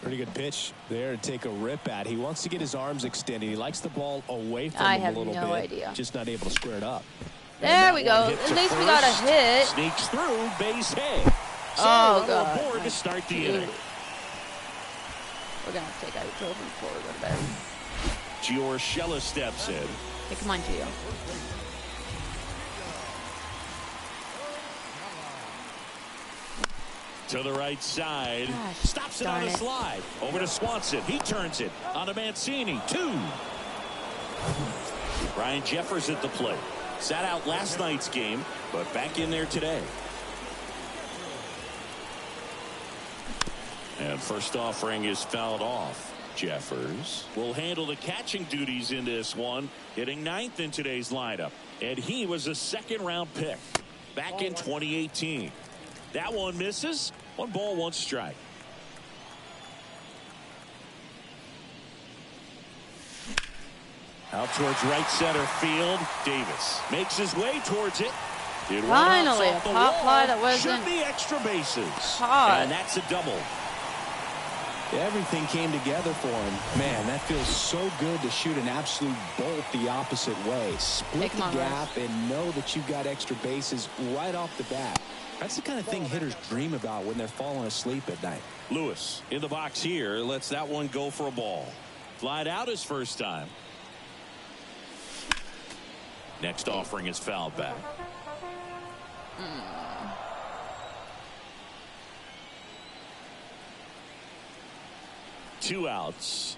Pretty good pitch there to take a rip at. He wants to get his arms extended. He likes the ball away from him a little bit. I have no idea. Just not able to square it up. There we go. At least we got a hit. Sneaks through, base hit. Oh, God. Aboard to start the inning. We're going to have to take ibuprofen before we go to bed. Yunalescka steps in. Hey, come on, Gio. To the right side. Gosh, stops it on a slide. Over to Swanson. He turns it on to Mancini. 2. Ryan Jeffers at the plate. Sat out last night's game, but back in there today. And first offering is fouled off. Jeffers will handle the catching duties in this one, hitting 9th in today's lineup. And he was a 2nd-round pick back in 2018. That one misses. 1 ball, 1 strike. Out towards right center field. Davis makes his way towards it. Finally, a pop fly that wasn't should be extra bases. Hot. And that's a double. Everything came together for him. Man, that feels so good to shoot an absolute bolt the opposite way. Split the gap and know that you've got extra bases right off the bat. That's the kind of thing hitters dream about when they're falling asleep at night. Lewis in the box here lets that one go for a ball. Flied out his first time. Next offering is fouled back. 2 outs.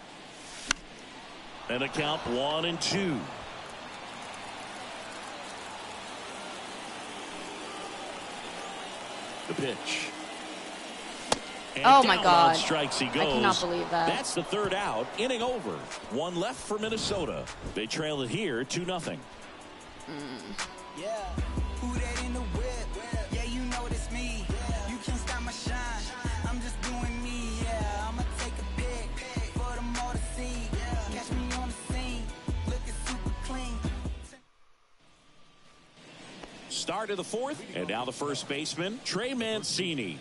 And a count 1-2. The pitch. And oh my God. Strikes he goes. I cannot believe that. That's the 3rd out. Inning over. 1 left for Minnesota. They trail it here 2-0. Yeah. Who that in the whip? Yeah, you know it's me. You can't stop my shine. I'm just doing me. Yeah, I'ma take a pic for them all to see. Catch me on the scene. Looking super clean. Start of the 4th, and now the first baseman, Trey Mancini.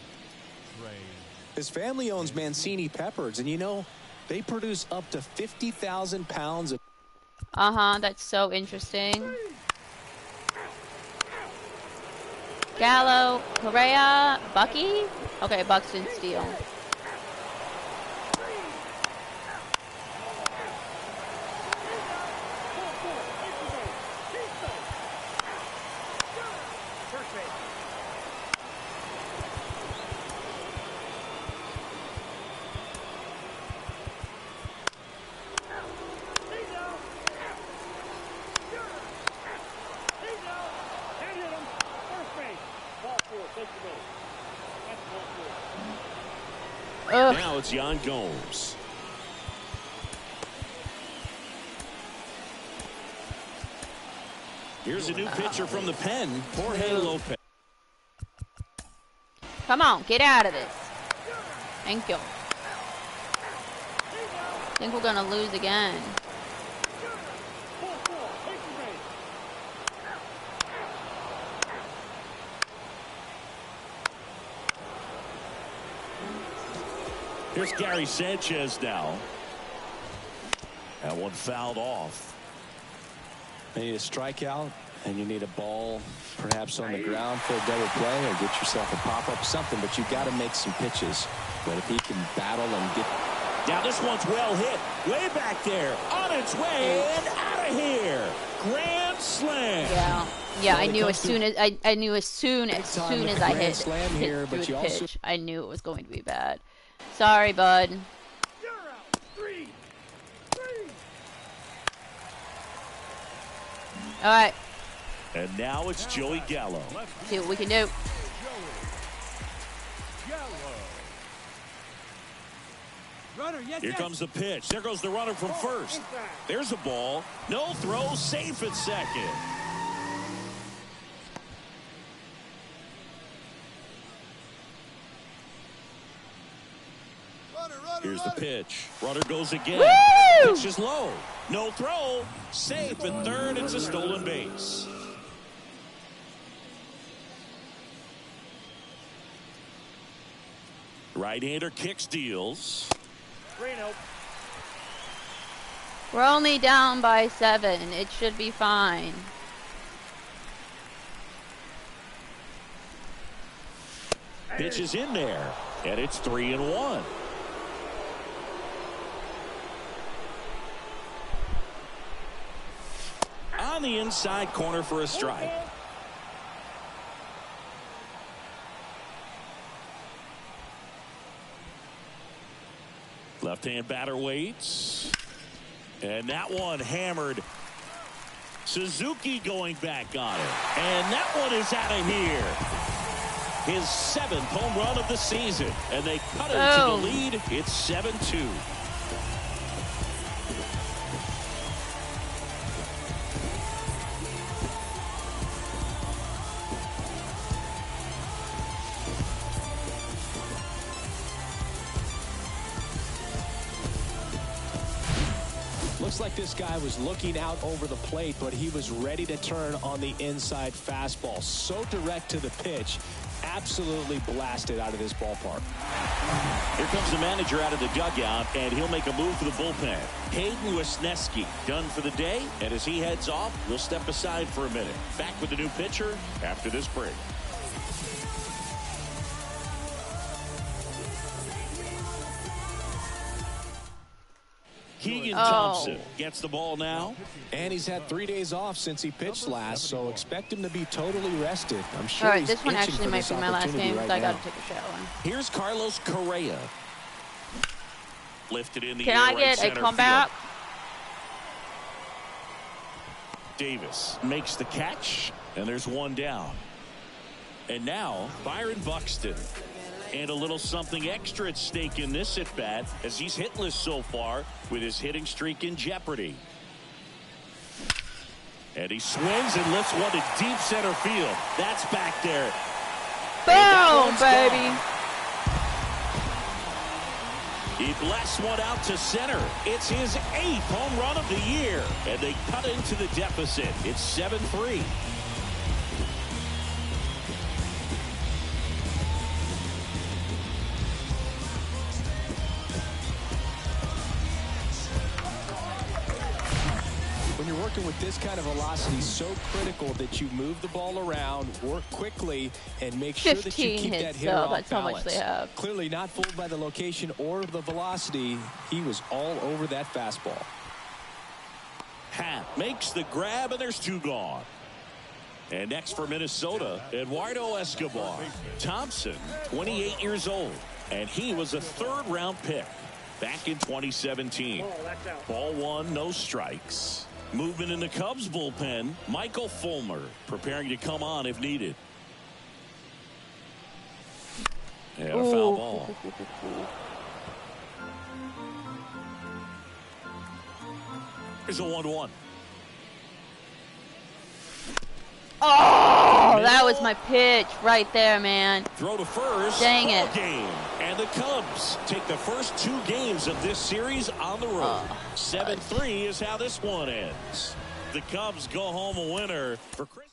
His family owns Mancini Peppers, and you know, they produce up to 50,000 pounds of... That's so interesting. Gallo, Correa, Bucky? Okay, Buxton steal. Now it's Yan Gomes. Here's a new pitcher from the pen, Jorge Lopez. Come on, get out of this. Thank you. I think we're going to lose again. Here's Gary Sanchez now. That one fouled off. You need a strikeout, and you need a ball perhaps on the ground for a double play, or get yourself a pop-up, something, but you've got to make some pitches. But if he can battle and get... Now this one's well hit. Way back there. On its way and out of here. Grand slam. Yeah, I knew as soon as I hit here, but you also... pitch, I knew it was going to be bad. Sorry, bud. You're out. 3. All right. And now it's Joey Gallo. See what we can do. Here comes the pitch. There goes the runner from first. There's a ball. No throw. Safe at second. Here's the pitch. Runner goes again. Woo! Pitch is low. No throw. Safe at third. It's a stolen base. Right-hander kicks, deals. 3-0. We're only down by 7. It should be fine. Pitch is in there, and it's 3-1. On the inside corner for a strike. Left-hand batter waits. And that one hammered. Suzuki going back on it. And that one is out of here. His 7th home run of the season. And they cut into the lead. It's 7-2. Looks like this guy was looking out over the plate, but he was ready to turn on the inside fastball. So direct to the pitch. Absolutely blasted out of this ballpark. Here comes the manager out of the dugout, and he'll make a move for the bullpen. Yunalescka done for the day, and as he heads off, we'll step aside for a minute. Back with the new pitcher after this break. Thompson gets the ball now. And he's had 3 days off since he pitched last, so expect him to be totally rested. I'm sure. All right, this one actually might be my last game because I got to take a shower. Here's Carlos Correa. Lifted in the Can air. I get a comeback? Davis makes the catch, and there's one down. And now Byron Buxton. And a little something extra at stake in this at-bat as he's hitless so far with his hitting streak in jeopardy. And he swings and lifts one to deep center field. That's back there. Boom, baby. He blasts one out to center. It's his 8th home run of the year. And they cut into the deficit. It's 7-3. Working with this kind of velocity, so critical that you move the ball around, work quickly, and make sure that you keep that hitter off balance. That's how much they have. Clearly not fooled by the location or the velocity. He was all over that fastball. Happ makes the grab, and there's 2 gone. And next for Minnesota, Eduardo Escobar. Thompson, 28 years old, and he was a 3rd-round pick back in 2017. Ball 1, no strikes. Movement in the Cubs bullpen. Michael Fulmer preparing to come on if needed. And a foul ball. Here's a 1-1. Oh, that was my pitch right there, man. Throw to first. Dang it. Game. And the Cubs take the first 2 games of this series on the road. 7-3 is how this one ends. The Cubs go home a winner for Chris.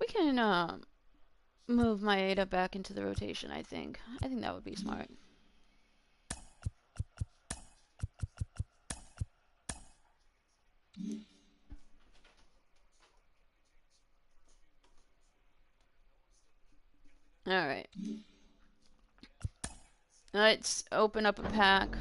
We can move Maeda back into the rotation, I think. I think that would be smart. All right. Let's open up a pack.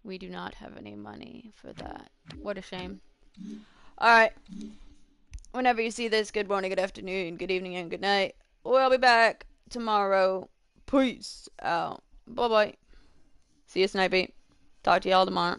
We do not have any money for that. What a shame. Alright. Whenever you see this, good morning, good afternoon, good evening, and good night. We'll be back tomorrow. Peace out. Bye-bye. See you, Snipey. Talk to y'all tomorrow.